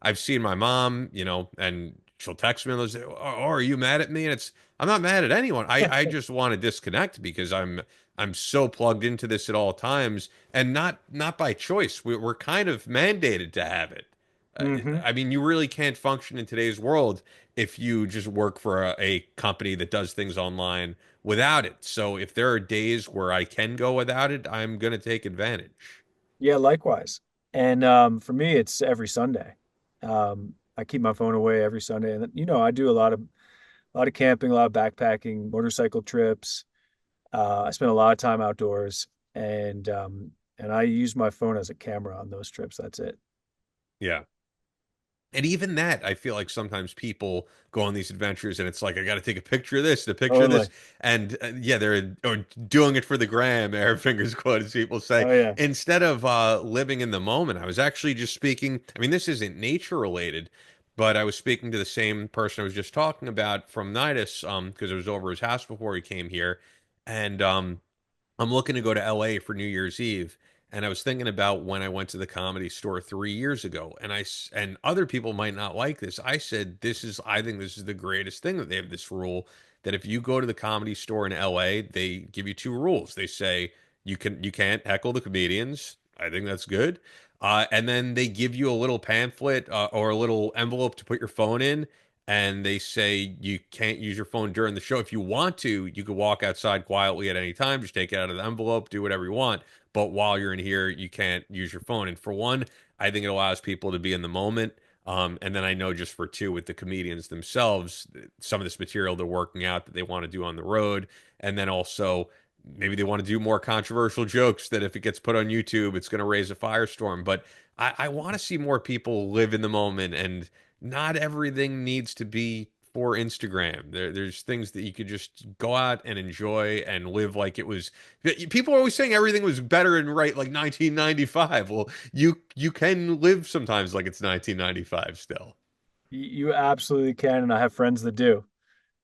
I've seen my mom, you know, and she'll text me and they'll say, "Oh, are you mad at me?" And it's I'm not mad at anyone. I just want to disconnect because I'm so plugged into this at all times, and not by choice. We're kind of mandated to have it. Uh, Hmm. I mean, you really can't function in today's world if you just work for a company that does things online without it. So if there are days where I can go without it, I'm gonna take advantage. Yeah, likewise. And for me, it's every Sunday. I keep my phone away every Sunday, and I do a lot of camping, a lot of backpacking, motorcycle trips. I spend a lot of time outdoors, and I use my phone as a camera on those trips. That's it. Yeah. And even that, I feel like sometimes people go on these adventures and it's like, I got to take a picture of this, and a picture of Totally. this. And yeah, they're or doing it for the gram, air fingers quote, as people say, Oh yeah. instead of living in the moment. I was actually just speaking. I mean, this isn't nature related, but I was speaking to the same person I was just talking about from Nidus, because I was over his house before he came here. And I'm looking to go to LA for New Year's Eve. And I was thinking about when I went to the Comedy Store 3 years ago, and and other people might not like this. I said, I think this is the greatest thing that they have this rule that if you go to the Comedy Store in LA, they give you two rules. They say you can't heckle the comedians. I think that's good. And then they give you a little pamphlet, or a little envelope to put your phone in, and they say you can't use your phone during the show. If you want to, you could walk outside quietly at any time, just take it out of the envelope, do whatever you want. But while you're in here, you can't use your phone. And for one, I think it allows people to be in the moment. And then I know just for two, with the comedians themselves, some of this material they're working out that they want to do on the road. And then also, maybe they want to do more controversial jokes that if it gets put on YouTube, it's going to raise a firestorm. But I want to see more people live in the moment, and not everything needs to be for Instagram. There's things that you could just go out and enjoy and live like it was. People are always saying everything was better and right like 1995. Well, you can live sometimes like it's 1995 still. You absolutely can, and I have friends that do.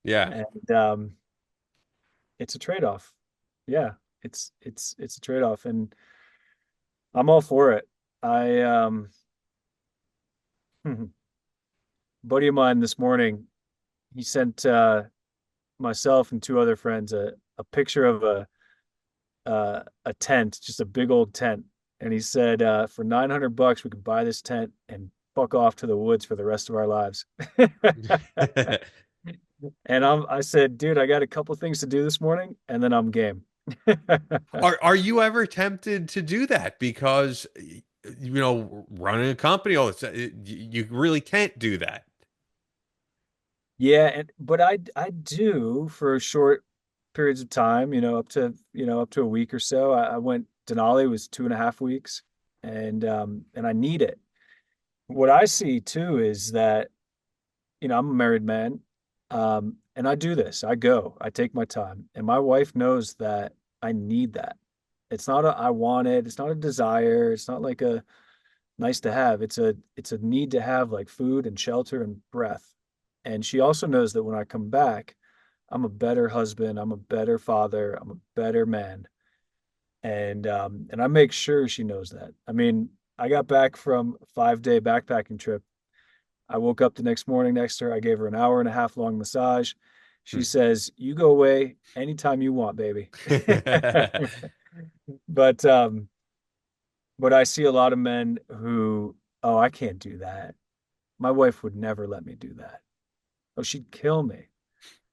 Yeah. And it's a trade-off. Yeah, it's a trade-off, and I'm all for it. I buddy of mine this morning, he sent myself and two other friends a picture of a tent, just a big old tent. And he said, for $900 we could buy this tent and fuck off to the woods for the rest of our lives. And I said, dude, I got a couple things to do this morning, and then I'm game. Are you ever tempted to do that? Because running a company, all this, you really can't do that. Yeah, but I do for short periods of time, up to a week or so. I went Denali was 2.5 weeks, and I need it. What I see too is that, I'm a married man, and I do this. I take my time, and my wife knows that I need that. It's not a I want it. It's not a desire. It's not like a nice to have. It's a need to have, like food and shelter and breath. And she also knows that when I come back, I'm a better husband, I'm a better father, I'm a better man. And I make sure she knows that. I mean, I got back from a 5-day backpacking trip. I woke up the next morning next to her. I gave her an hour and a half long massage. She Hmm. says, "You go away anytime you want, baby." But but I see a lot of men who, oh, I can't do that. My wife would never let me do that. Oh, she'd kill me.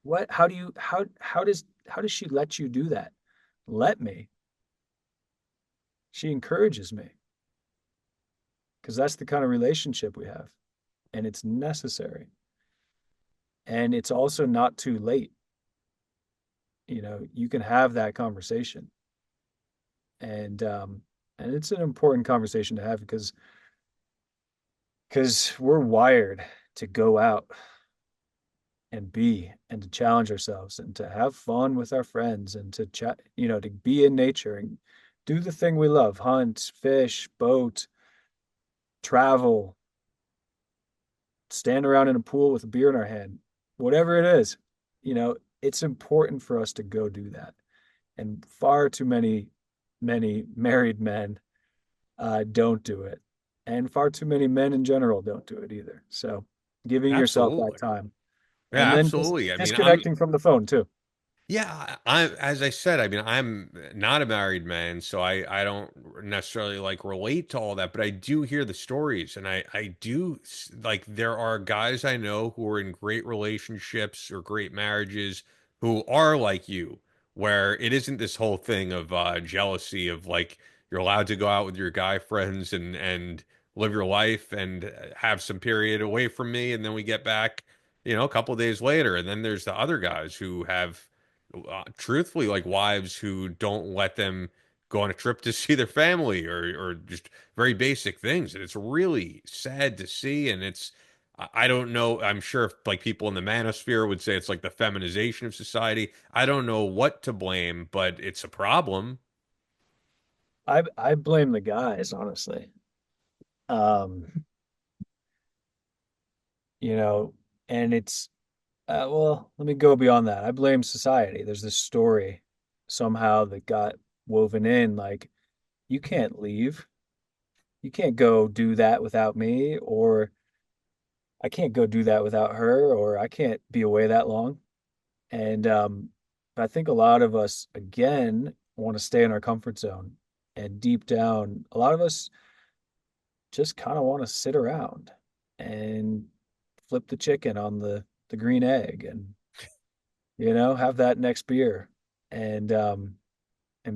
What? How does she let you do that? Let me. She encourages me because that's the kind of relationship we have, and it's necessary. And it's also not too late. You can have that conversation, and it's an important conversation to have because because we're wired to go out and be and to challenge ourselves and to have fun with our friends and to chat, to be in nature and do the thing we love, hunt, fish, boat, travel, stand around in a pool with a beer in our hand, whatever it is, it's important for us to go do that. And far too many married men don't do it. And far too many men in general don't do it either. So giving yourself that Absolutely. time Yeah, and then absolutely. I mean, disconnecting from the phone too. yeah, as I said, I mean, I'm not a married man, so I don't necessarily like relate to all that, but I do hear the stories, and I do like there are guys I know who are in great relationships or great marriages who are like you, where it isn't this whole thing of jealousy of like you're allowed to go out with your guy friends and live your life and have some period away from me, and then we get back, a couple days later, and then there's the other guys who have truthfully like wives who don't let them go on a trip to see their family or just very basic things, and it's really sad to see. And I don't know, I'm sure if like people in the manosphere would say it's like the feminization of society. I don't know what to blame, but it's a problem. I blame the guys, honestly. Um, you know, and it's well, let me go beyond that. I blame society. There's this story somehow that got woven in, like, you can't leave. You can't go do that without me, or I can't go do that without her, or I can't be away that long. And I think a lot of us, again, want to stay in our comfort zone. And deep down, a lot of us just kind of want to sit around and flip the chicken on the green egg and have that next beer and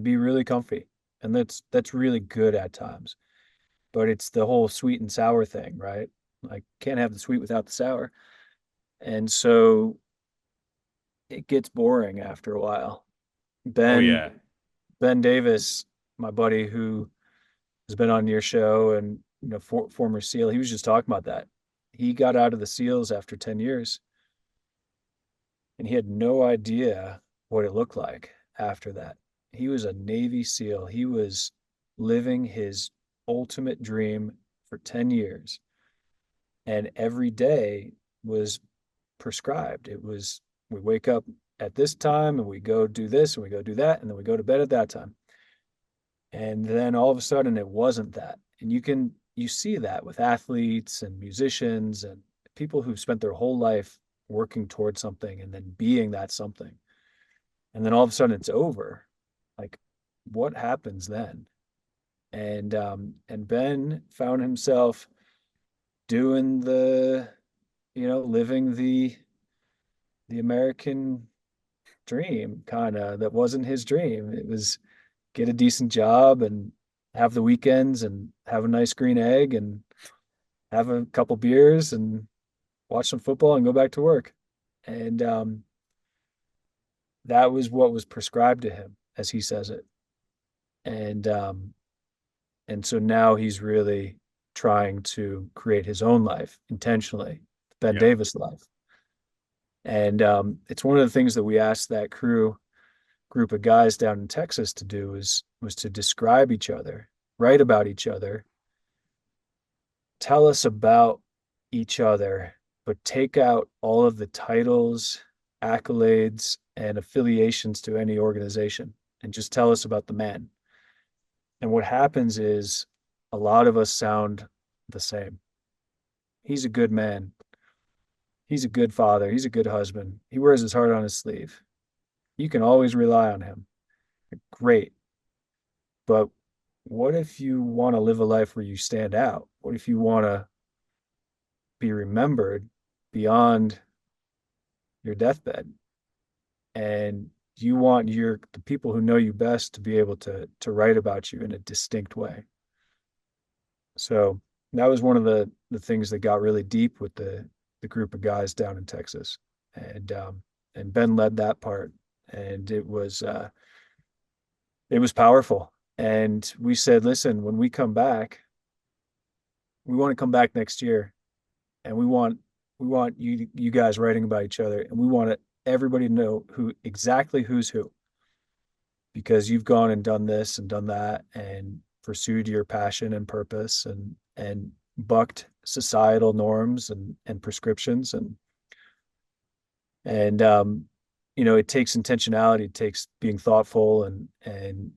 be really comfy. And that's really good at times. But it's the whole sweet and sour thing, right? Like can't have the sweet without the sour. And so it gets boring after a while. Oh Ben yeah. Ben Davis, my buddy who has been on your show and former SEAL, he was just talking about that. He got out of the SEALs after 10 years and he had no idea what it looked like after that. He was a Navy SEAL. He was living his ultimate dream for 10 years. And every day was prescribed. It was, we wake up at this time and we go do this and we go do that. And then we go to bed at that time. And then all of a sudden it wasn't that. And you see that with athletes and musicians and people who've spent their whole life working towards something and then being that something. And then all of a sudden it's over. Like what happens then? And Ben found himself doing living the American dream, kind of, that wasn't his dream. It was get a decent job and have the weekends and have a nice green egg and have a couple beers and watch some football and go back to work. And that was what was prescribed to him, as he says it. And so now he's really trying to create his own life intentionally, Ben Yeah. Davis life. And it's one of the things that we asked that group of guys down in Texas to do was to describe each other, write about each other, tell us about each other, but take out all of the titles, accolades, and affiliations to any organization and just tell us about the man. And what happens is a lot of us sound the same. He's a good man. He's a good father. He's a good husband. He wears his heart on his sleeve. You can always rely on him. Great. But what if you want to live a life where you stand out? What if you want to be remembered beyond your deathbed? And you want the people who know you best to be able to write about you in a distinct way. So that was one of the things that got really deep with the group of guys down in Texas. And Ben led that part. And it was powerful. And we said, listen, when we come back, we want to come back next year, and we want you guys writing about each other, and we want everybody to know who's who, because you've gone and done this and done that and pursued your passion and purpose and bucked societal norms and prescriptions and it takes intentionality, it takes being thoughtful and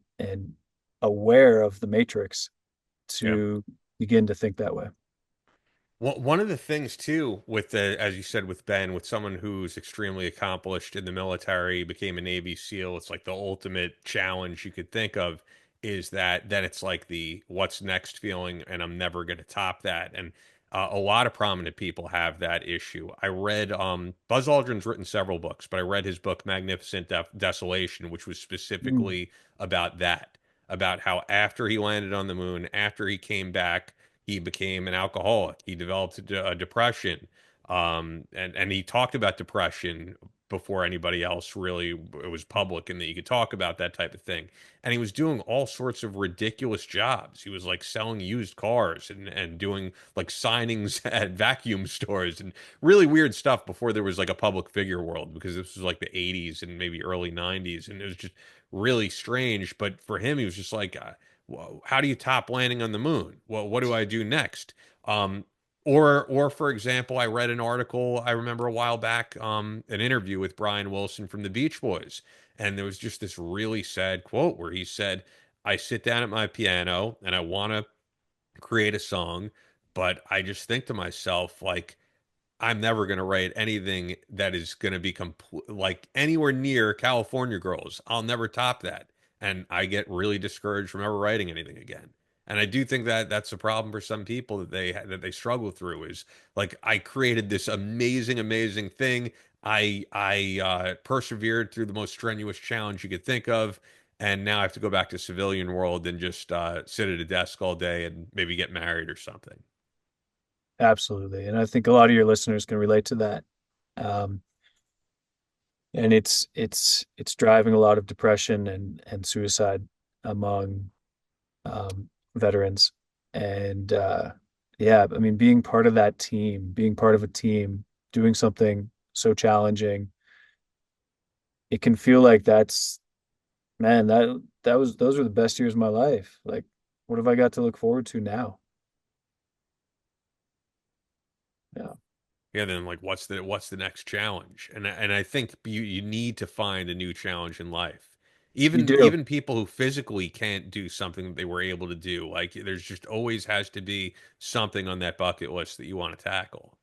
aware of the matrix to begin to think that way. Well, one of the things too, with as you said, with Ben, with someone who's extremely accomplished in the military, became a Navy SEAL, it's like the ultimate challenge you could think of is that then it's like the what's next feeling, and I'm never going to top that. And a lot of prominent people have that issue. I read Buzz Aldrin's written several books, but I read his book Magnificent Desolation, which was Mm. specifically about that, about how after he landed on the moon, after he came back, he became an alcoholic. He developed a depression, and he talked about depression before anybody else really it was public and that you could talk about that type of thing. And he was doing all sorts of ridiculous jobs. He was like selling used cars and doing like signings at vacuum stores and really weird stuff before there was like a public figure world, because this was like the 80s and maybe early 90s, and it was just really strange. But for him, he was just like, how do you top landing on the moon? Well, what do I do next? Um, or for example, I read an article, I remember a while back, an interview with Brian Wilson from the Beach Boys, and there was just this really sad quote where he said, "I sit down at my piano and I want to create a song, but I just think to myself like." I'm never going to write anything that is going to be like anywhere near California Girls. I'll never top that. And I get really discouraged from ever writing anything again. And I do think that that's a problem for some people that they struggle through is like I created this amazing amazing thing. I persevered through the most strenuous challenge you could think of, and now I have to go back to civilian world and just sit at a desk all day and maybe get married or something. Absolutely. And I think a lot of your listeners can relate to that. Um, and it's driving a lot of depression and suicide among veterans. And yeah, I mean, being part of that team, being part of a team, doing something so challenging, it can feel like that's, man, those were the best years of my life. Like, what have I got to look forward to now? Yeah. Yeah, then like what's the next challenge? And I think you need to find a new challenge in life. You Even do. even people who physically can't do something that they were able to do, like there's just always has to be something on that bucket list that you want to tackle.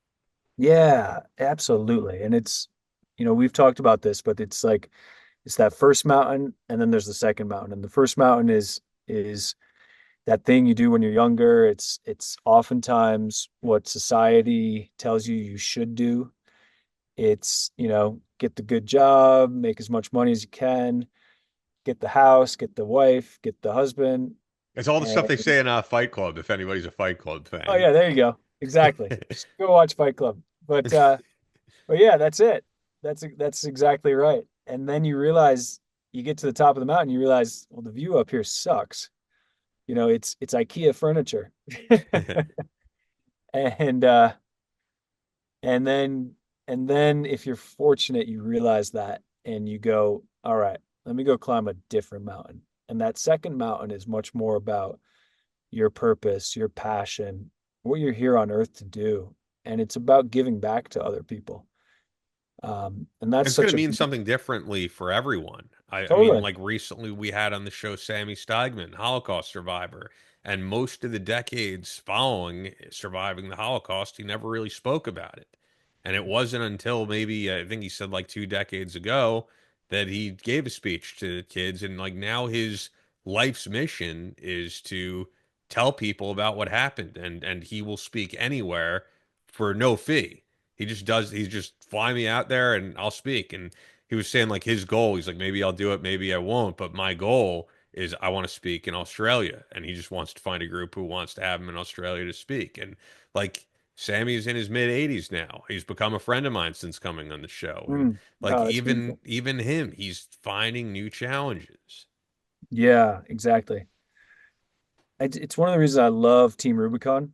Yeah, absolutely. And we've talked about this, but it's like it's that first mountain and then there's the second mountain. And the first mountain is that thing you do when you're younger. It's oftentimes what society tells you you should do. It's, get the good job, make as much money as you can, get the house, get the wife, get the husband. It's all the stuff And they say in Fight Club, if anybody's a Fight Club oh fan. yeah, there you go. Exactly. Just go watch Fight Club. But yeah, that's it. That's exactly right. And then you realize you get to the top of the mountain, you realize, well, the view up here sucks. It's IKEA furniture. And and then and then if you're fortunate, you realize that and you go, all right, let me go climb a different mountain. And that second mountain is much more about your purpose, your passion, what you're here on earth to do. And it's about giving back to other people. And that's It's going such to a mean something differently for everyone. I mean, totally. like recently we had on the show Sammy Steigman, Holocaust survivor, and most of the decades following surviving the Holocaust, he never really spoke about it. And it wasn't until maybe I think he said like 2 decades ago that he gave a speech to the kids, and like now his life's mission is to tell people about what happened, and he will speak anywhere for no fee. He's just fly me out there and I'll speak. And he was saying like his goal, he's like, maybe I'll do it, maybe I won't. But my goal is I want to speak in Australia. And he just wants to find a group who wants to have him in Australia to speak. And like Sammy's in his mid 80s now. He's become a friend of mine since coming on the show. And like Oh, that's even beautiful. even him, he's finding new challenges. Yeah, exactly. It's one of the reasons I love Team Rubicon.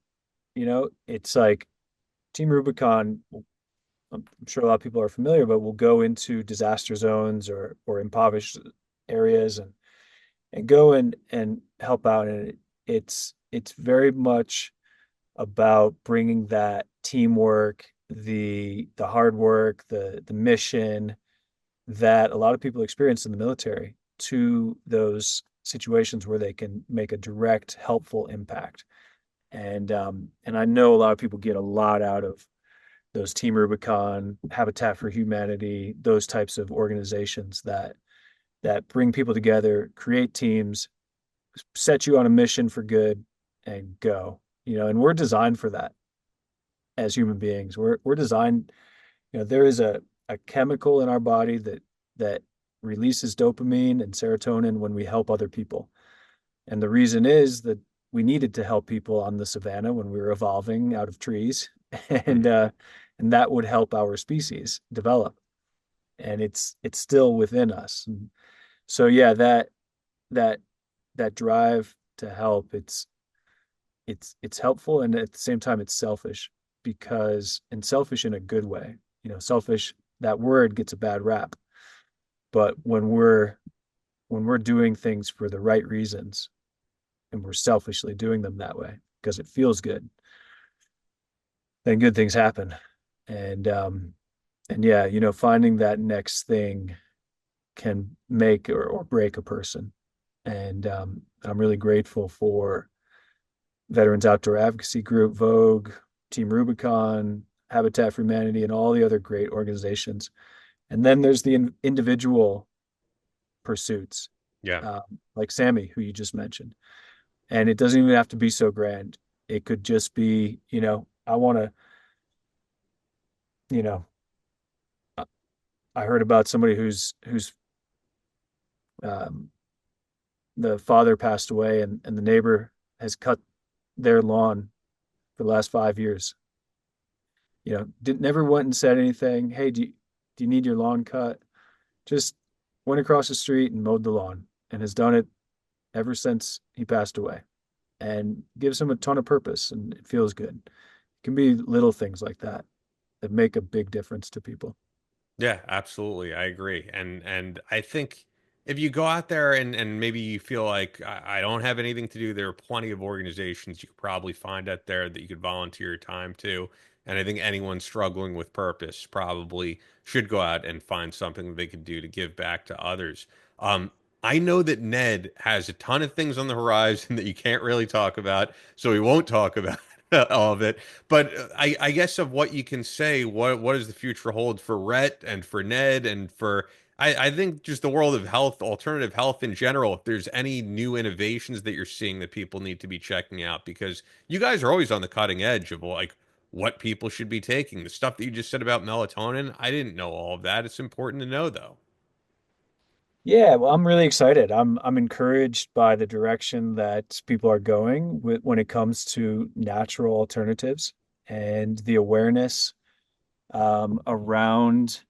It's like Team Rubicon, I'm sure a lot of people are familiar, but will go into disaster zones or impoverished areas and go and help out. And it's very much about bringing that teamwork, the hard work, the mission that a lot of people experience in the military to those situations where they can make a direct, helpful impact. And I know a lot of people get a lot out of those Team Rubicon, Habitat for Humanity, those types of organizations that bring people together, create teams, set you on a mission for good, and go. And we're designed for that as human beings. We're designed. There is a chemical in our body that releases dopamine and serotonin when we help other people. And the reason is that we needed to help people on the savannah when we were evolving out of trees, and that would help our species develop. And it's still within us. And so yeah, that that drive to help, it's helpful, and at the same time it's selfish, and selfish in a good way. Selfish, that word gets a bad rap, but when we're doing things for the right reasons and we're selfishly doing them that way because it feels good, then good things happen. And yeah, finding that next thing can make or break a person. And I'm really grateful for Veterans Outdoor Advocacy Group, Vogue, Team Rubicon, Habitat for Humanity, and all the other great organizations. And then there's the individual pursuits, Yeah. like Sammy, who you just mentioned. And it doesn't even have to be so grand. It could just be, I want to, you know, I heard about somebody who's um, the father passed away, and the neighbor has cut their lawn for the last 5 years. Never went and said anything. Hey, do you need your lawn cut? Just went across the street and mowed the lawn, and has done it ever since he passed away, and gives him a ton of purpose, and it feels good. It can be little things like that that make a big difference to people. Yeah, absolutely. I agree. And I think if you go out there and maybe you feel like I don't have anything to do, there are plenty of organizations you could probably find out there that you could volunteer your time to. And I think anyone struggling with purpose probably should go out and find something that they could do to give back to others. Um, I know that Ned has a ton of things on the horizon that you can't really talk about, so we won't talk about all of it. But I guess of what you can say, what does the future hold for Rhett and for Ned and for I think just the world of health, alternative health in general, if there's any new innovations that you're seeing that people need to be checking out, because you guys are always on the cutting edge of like what people should be taking. The stuff that you just said about melatonin, I didn't know all of that. It's important to know though. Yeah, well, I'm really excited. I'm encouraged by the direction that people are going when it comes to natural alternatives, and the awareness around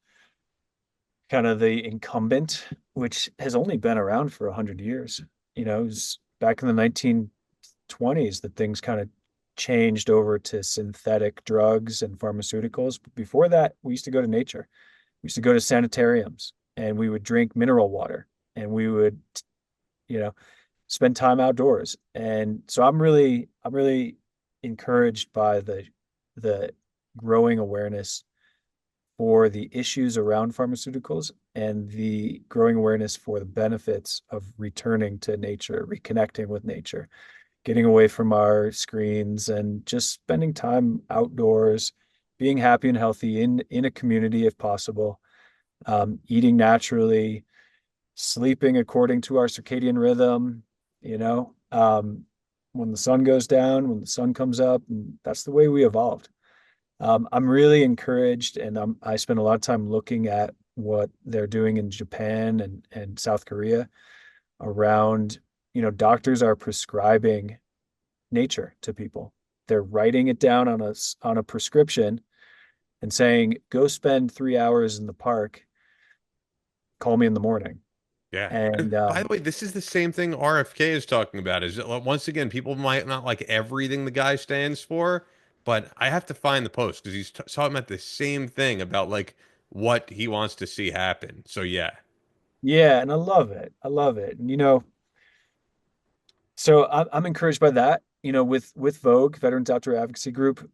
kind of the incumbent, which has only been around for 100 years. It was back in the 1920s that things kind of changed over to synthetic drugs and pharmaceuticals. But before that, we used to go to nature. We used to go to sanitariums, and we would drink mineral water, and we would, you know, spend time outdoors. And so I'm really encouraged by the growing awareness for the issues around pharmaceuticals, and the growing awareness for the benefits of returning to nature, reconnecting with nature, getting away from our screens, and just spending time outdoors, being happy and healthy in a community if possible, eating naturally, sleeping according to our circadian rhythm, you know, when the sun goes down, when the sun comes up, and that's the way we evolved. I'm really encouraged, and I spend a lot of time looking at what they're doing in Japan and South Korea around, doctors are prescribing nature to people. They're writing it down on a prescription and saying, go spend 3 hours in the park, call me in the morning. Yeah. And By the way, this is the same thing RFK is talking about. Is once again, people might not like everything the guy stands for, but I have to find the post because he's talking about the same thing about like what he wants to see happen. So yeah, yeah, and I love it. I love it. And so I'm encouraged by that. With Vogue, Veterans Outdoor Advocacy Group,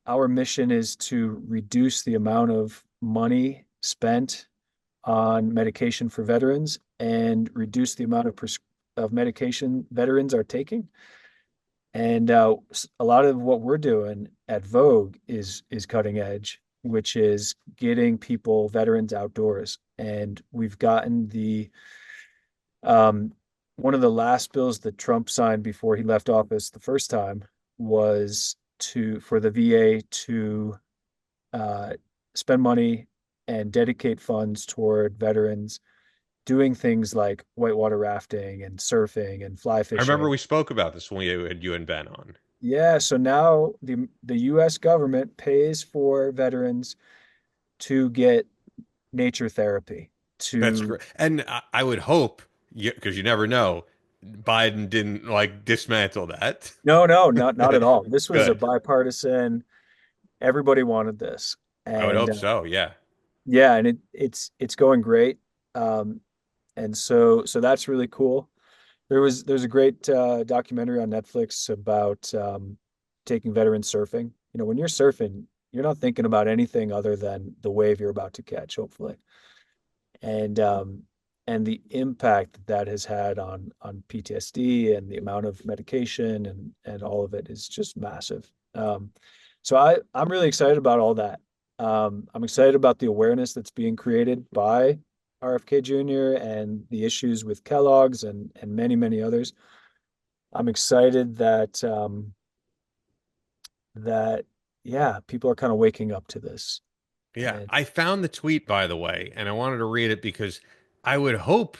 our mission is to reduce the amount of money spent on medication for veterans and reduce the amount of medication veterans are taking. And a lot of what we're doing at Vogue is cutting edge, which is getting veterans outdoors. And we've gotten the um, one of the last bills that Trump signed before he left office the first time was for the VA to uh, spend money and dedicate funds toward veterans doing things like whitewater rafting and surfing and fly I remember fishing. we spoke about this when we had you and Ben on. Yeah, so now the US government pays for veterans to get nature therapy That's to great, and I would hope because you never know, Biden didn't like dismantle that. No, no, not at all. This was a Good. bipartisan, everybody wanted this. I would And hope so. Yeah. yeah, and it's going great. Um and so that's really cool. There's a great documentary on Netflix about taking veterans surfing. When you're surfing, you're not thinking about anything other than the wave you're about to catch, hopefully. And and the impact that has had on PTSD and the amount of medication and all of it is just massive. So I'm really excited about all that. I'm excited about the awareness that's being created by RFK Jr. and the issues with Kellogg's and many others. I'm excited that yeah, people are kind of waking up to this. Yeah, And I found the tweet, by the way, and I wanted to read it because I would hope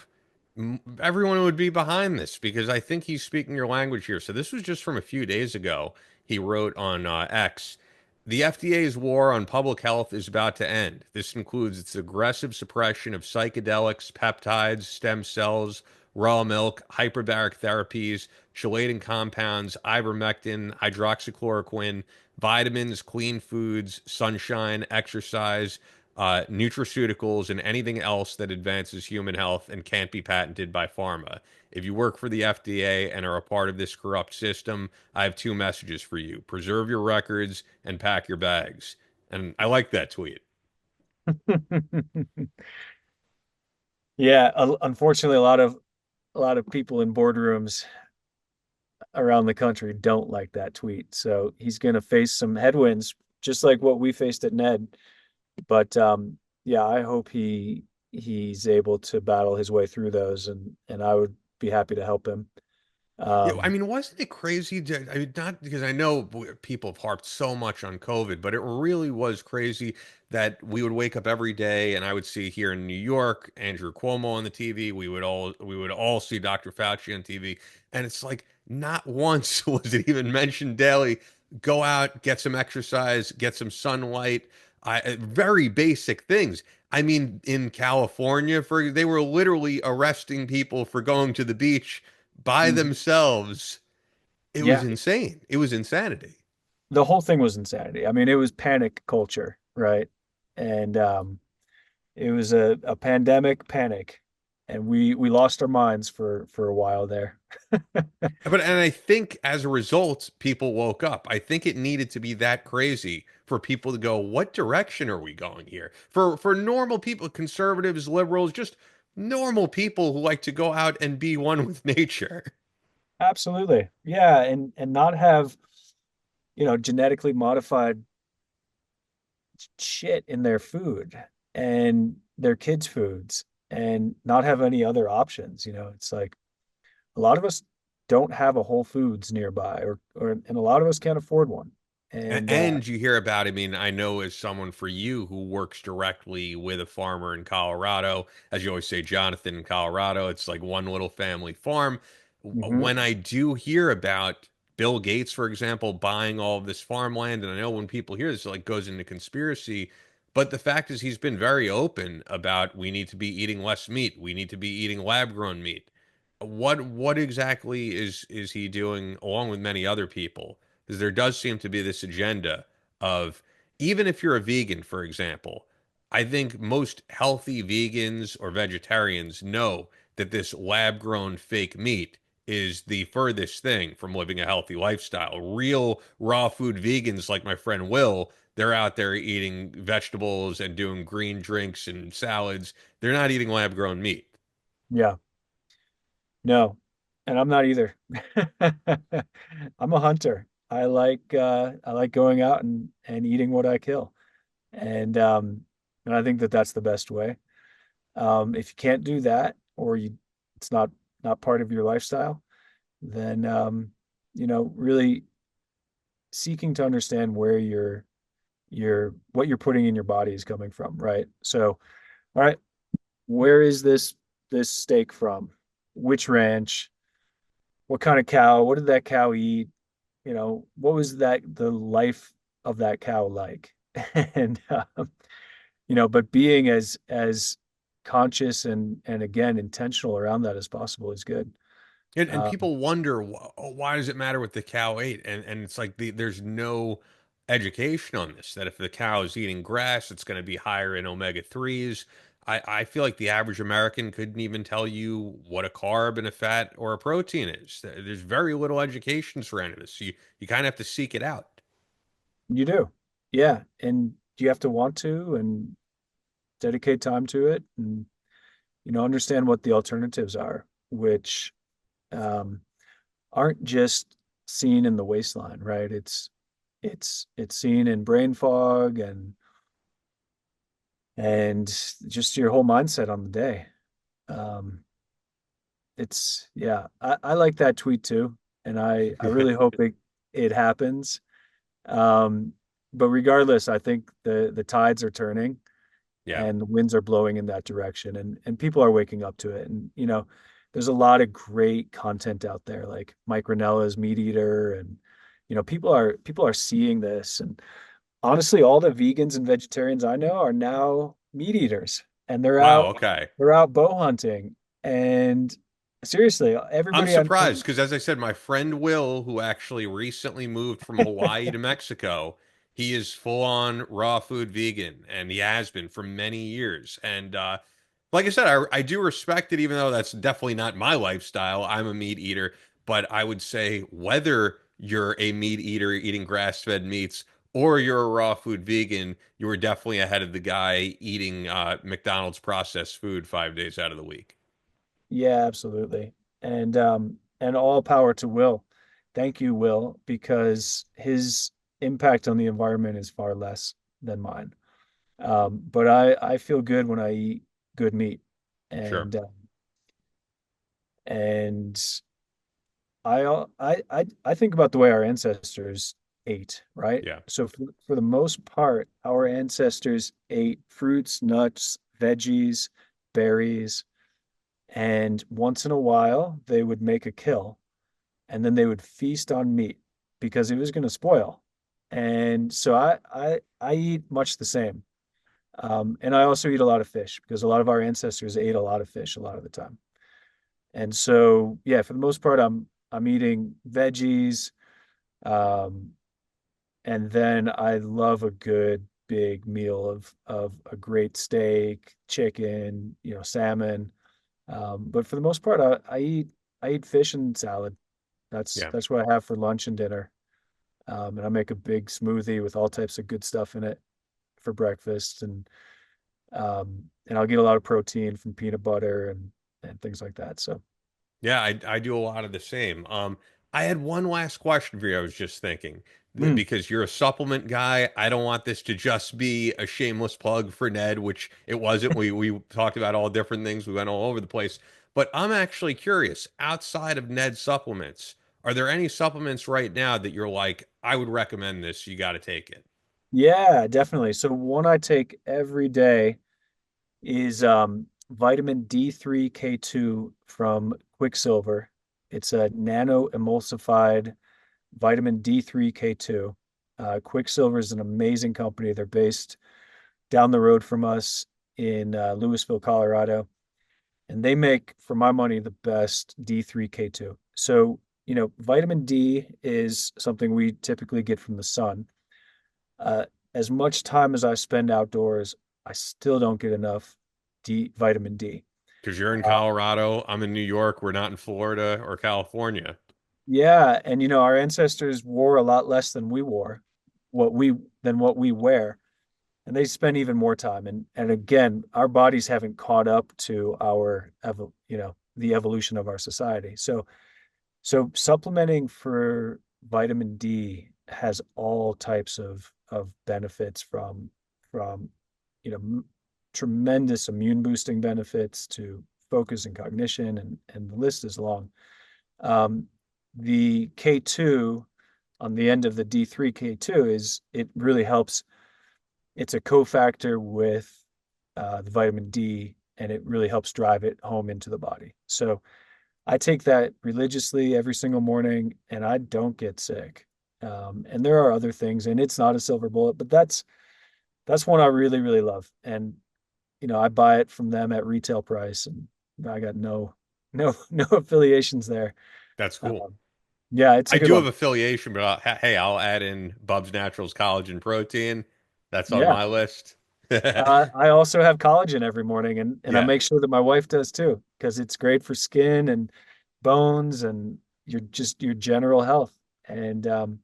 everyone would be behind this because I think he's speaking your language here. So this was just from a few days ago. He wrote on X, the FDA's war on public health is about to end. This includes its aggressive suppression of psychedelics, peptides, stem cells, raw milk, hyperbaric therapies, chelating compounds, ivermectin, hydroxychloroquine, vitamins, clean foods, sunshine, exercise, nutraceuticals, and anything else that advances human health and can't be patented by pharma. If you work for the FDA and are a part of this corrupt system, I have two messages for you. Preserve your records and pack your bags. And I like that tweet. yeah, unfortunately, a lot of people in boardrooms around the country don't like that tweet. So he's going to face some headwinds, just like what we faced at Ned. But yeah, I hope he's able to battle his way through those, and I would be happy to help him. Yeah, I Um, mean, wasn't it crazy? I mean, not because I know people have harped so much on COVID, but it really was crazy that we would wake up every day and I would see here in New York Andrew Cuomo on the TV. We would all see Dr. Fauci on TV, and it's like not once was it even mentioned daily. Go out, get some exercise, get some sunlight. Very basic things. I mean, in California, they were literally arresting people for going to the beach by mhm. themselves. It was Yeah, insane. It was insanity. the whole thing was insanity. I mean, it was panic culture, right? And it was a pandemic panic, and we lost our minds for a while there. And I think as a result, people woke up. I think it needed to be that crazy for people to go, what direction are we going here? For normal people, conservatives, liberals, just normal people who like to go out and be one with nature. Absolutely. Yeah, and not have, genetically modified shit in their food and their kids' foods and not have any other options. It's like a lot of us don't have a Whole Foods nearby or and a lot of us can't afford one. And And you hear about, I mean, I know as someone for you who works directly with a farmer in Colorado, as you always say, Jonathan in Colorado, it's like one little family farm. mhm. When I do hear about Bill Gates, for example, buying all of this farmland, and I know when people hear this, it like goes into conspiracy. But the fact is, he's been very open about we need to be eating less meat. We need to be eating lab grown meat. What exactly is he doing along with many other people? Because there does seem to be this agenda of, even if you're a vegan, for example, I think most healthy vegans or vegetarians know that this lab grown fake meat is the furthest thing from living a healthy lifestyle. Real raw food vegans like my friend Will, they're out there eating vegetables and doing green drinks and salads. They're not eating lab grown meat. Yeah. No, and I'm not either. I'm a hunter. I like going out and eating what I kill. And I think that that's the best way. If you can't do that, or it's not part of your lifestyle, then really seeking to understand where what you're putting in your body is coming from, right? So, all right, where is this steak from? Which ranch? What kind of cow? What did that cow eat? What was the life of that cow like? And but being as conscious and again intentional around that as possible is good. And Um, people wonder, why does it matter what the cow ate? And it's like there's no education on this. That if the cow is eating grass, it's going to be higher in omega threes. I feel like the average American couldn't even tell you what a carb and a fat or a protein is. There's very little education surrounding this. So you kind of have to seek it out. you do, yeah, and you have to want to and dedicate time to it, and understand what the alternatives are, which um, aren't just seen in the waistline, right? It's seen in brain fog and just your whole mindset on the day. Um, it's yeah, I like that tweet too, and I really hope it happens. Um, but regardless, I think the tides are turning Yeah. and the winds are blowing in that direction, and people are waking up to it. And there's a lot of great content out there, like Mike Rinella's Meat Eater, and people are seeing this. And honestly, all the vegans and vegetarians I know are now meat eaters, and Wow. Okay. they're out bow hunting. And seriously, I'm everybody I know, surprised because, as I said, my friend Will, who actually recently moved from Hawaii to Mexico, he is full on raw food vegan, and he has been for many years. And like I said, I do respect it, even though that's definitely not my lifestyle. I'm a meat eater, but I would say whether you're a meat eater eating grass-fed meats or you're a raw food vegan, you are definitely ahead of the guy eating McDonald's processed food 5 days out of the week. yeah, absolutely. And all power to Will. Thank you, Will, because his impact on the environment is far less than mine. But I feel good when I eat good meat, Sure. and and I think about the way our ancestors ate, right? Yeah. So for the most part, our ancestors ate fruits, nuts, veggies, berries, and once in a while they would make a kill, and then they would feast on meat because it was going to spoil. And so I eat much the same. And I also eat a lot of fish because a lot of our ancestors ate a lot of fish a lot of the time. And so, yeah, for the most part, I'm eating veggies, um, and then I love a good big meal of a great steak, chicken, salmon. But for the most part, I eat fish and salad. Yeah. That's what I have for lunch and dinner. And I make a big smoothie with all types of good stuff in it for breakfast, and I'll get a lot of protein from peanut butter and things like that. So, Yeah, I do a lot of the same. I had one last question for you. I was just thinking mm, because you're a supplement guy. I don't want this to just be a shameless plug for Ned, which it wasn't. We talked about all different things. We went all over the place. But I'm actually curious, outside of Ned supplements, are there any supplements right now that you're like, I would recommend this, you got to take it? yeah, definitely. So one I take every day is vitamin D3 K2 from Quicksilver. It's a nano emulsified vitamin D3 K2. Quicksilver is an amazing company. They're based down the road from us in Louisville, Colorado. And they make, for my money, the best D3K2. So, vitamin D is something we typically get from the sun. As much time as I spend outdoors, I still don't get enough vitamin D. Because you're in Colorado, I'm in New York, we're not in Florida or California. Yeah, and our ancestors wore a lot less than we wore, what we wear, and they spend even more time. And again, our bodies haven't caught up to the evolution of our society. So supplementing for vitamin D has all types of benefits from tremendous immune boosting benefits to focus and cognition, and the list is long. The K2 on the end of the D3K2 it really helps. It's a cofactor with the vitamin D, and it really helps drive it home into the body. So I take that religiously every single morning, and I don't get sick. And there are other things, and it's not a silver bullet, but that's one I really, really love. And I buy it from them at retail price, and I got no affiliations there. That's cool. Yeah, I do have affiliation, but hey, I'll add in Bubs Naturals collagen protein. That's on my list. I also have collagen every morning, and Yeah. I make sure that my wife does too, because it's great for skin and bones and your general health. And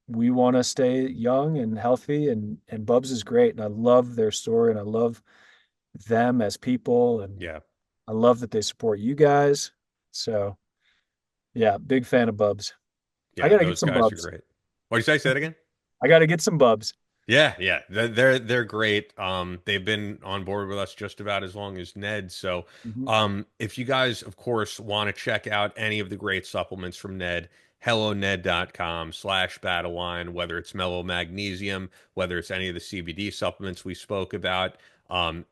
we want to stay young and healthy, and Bubs is great, and I love their story, and I love them as people, and Yeah, I love that they support you guys. So yeah, big fan of Bubs. yeah, I gotta those get some guys Bubs. are great. What did you say? Say it again. I gotta get some Bubs. Yeah, they're great. They've been on board with us just about as long as Ned. So, if you guys, of course, want to check out any of the great supplements from Ned, helloned.com/battleline, whether it's Mellow Magnesium, whether it's any of the CBD supplements we spoke about,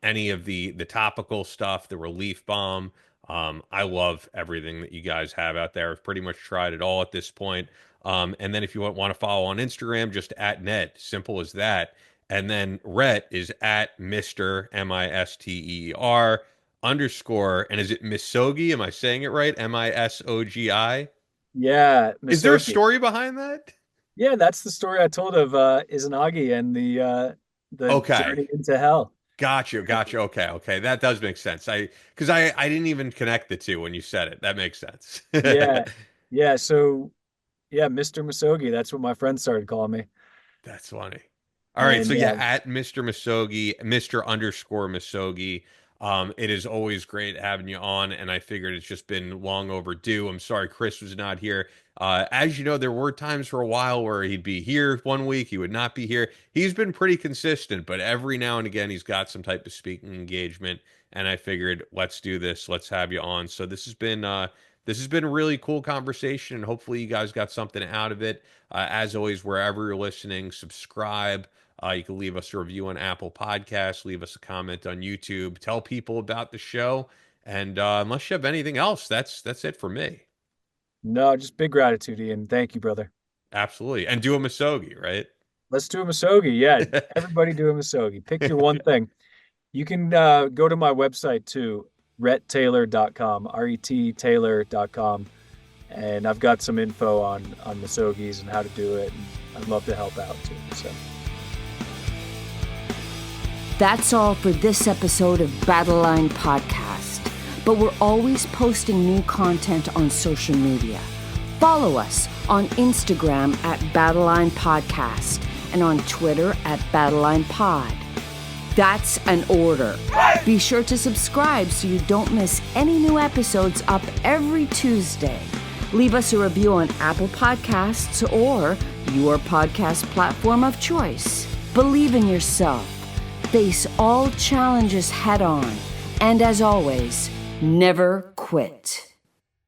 any of the topical stuff, the Relief Balm. I love everything that you guys have out there. I've pretty much tried it all at this point. And then if you want to follow on Instagram, just at Ned, simple as that. And then Rhett is at Mr. MISTER _ and is it Misogi? Am I saying it right? MISOGI? Yeah. Is there a Misogi. story behind that? Yeah, that's the story I told of Izanagi and the journey into hell. Gotcha. Okay. That does make sense. Because I didn't even connect the two when you said it. That makes sense. Yeah. So yeah, Mr. Misogi, that's what my friends started calling me. That's funny. All right, And, so yeah, at Mr. Misogi, Mr. _ Misogi. It is always great having you on, and I figured it's just been long overdue. I'm sorry Chris was not here. As you know, there were times for a while where he'd be here one week, he would not be here. He's been pretty consistent, but every now and again he's got some type of speaking engagement, and I figured let's do this. Let's have you on. So this has been a really cool conversation, and hopefully you guys got something out of it. As always, wherever you're listening, subscribe. You can leave us a review on Apple Podcasts, leave us a comment on YouTube, tell people about the show. And unless you have anything else, that's it for me. No, just big gratitude, Ian. Thank you, brother. Absolutely. And do a Misogi, right? Let's do a Misogi. Yeah, everybody do a Misogi. Pick your one thing. You can go to my website too, rhettaylor.com, RET-Taylor.com. And I've got some info on Misogis and how to do it. And I'd love to help out too. So That's all for this episode of Battleline Podcast. But we're always posting new content on social media. Follow us on Instagram at Battleline Podcast and on Twitter at Battleline Pod. That's an order. Be sure to subscribe so you don't miss any new episodes up every Tuesday. Leave us a review on Apple Podcasts or your podcast platform of choice. Believe in yourself. Face all challenges head on. And as always, never quit.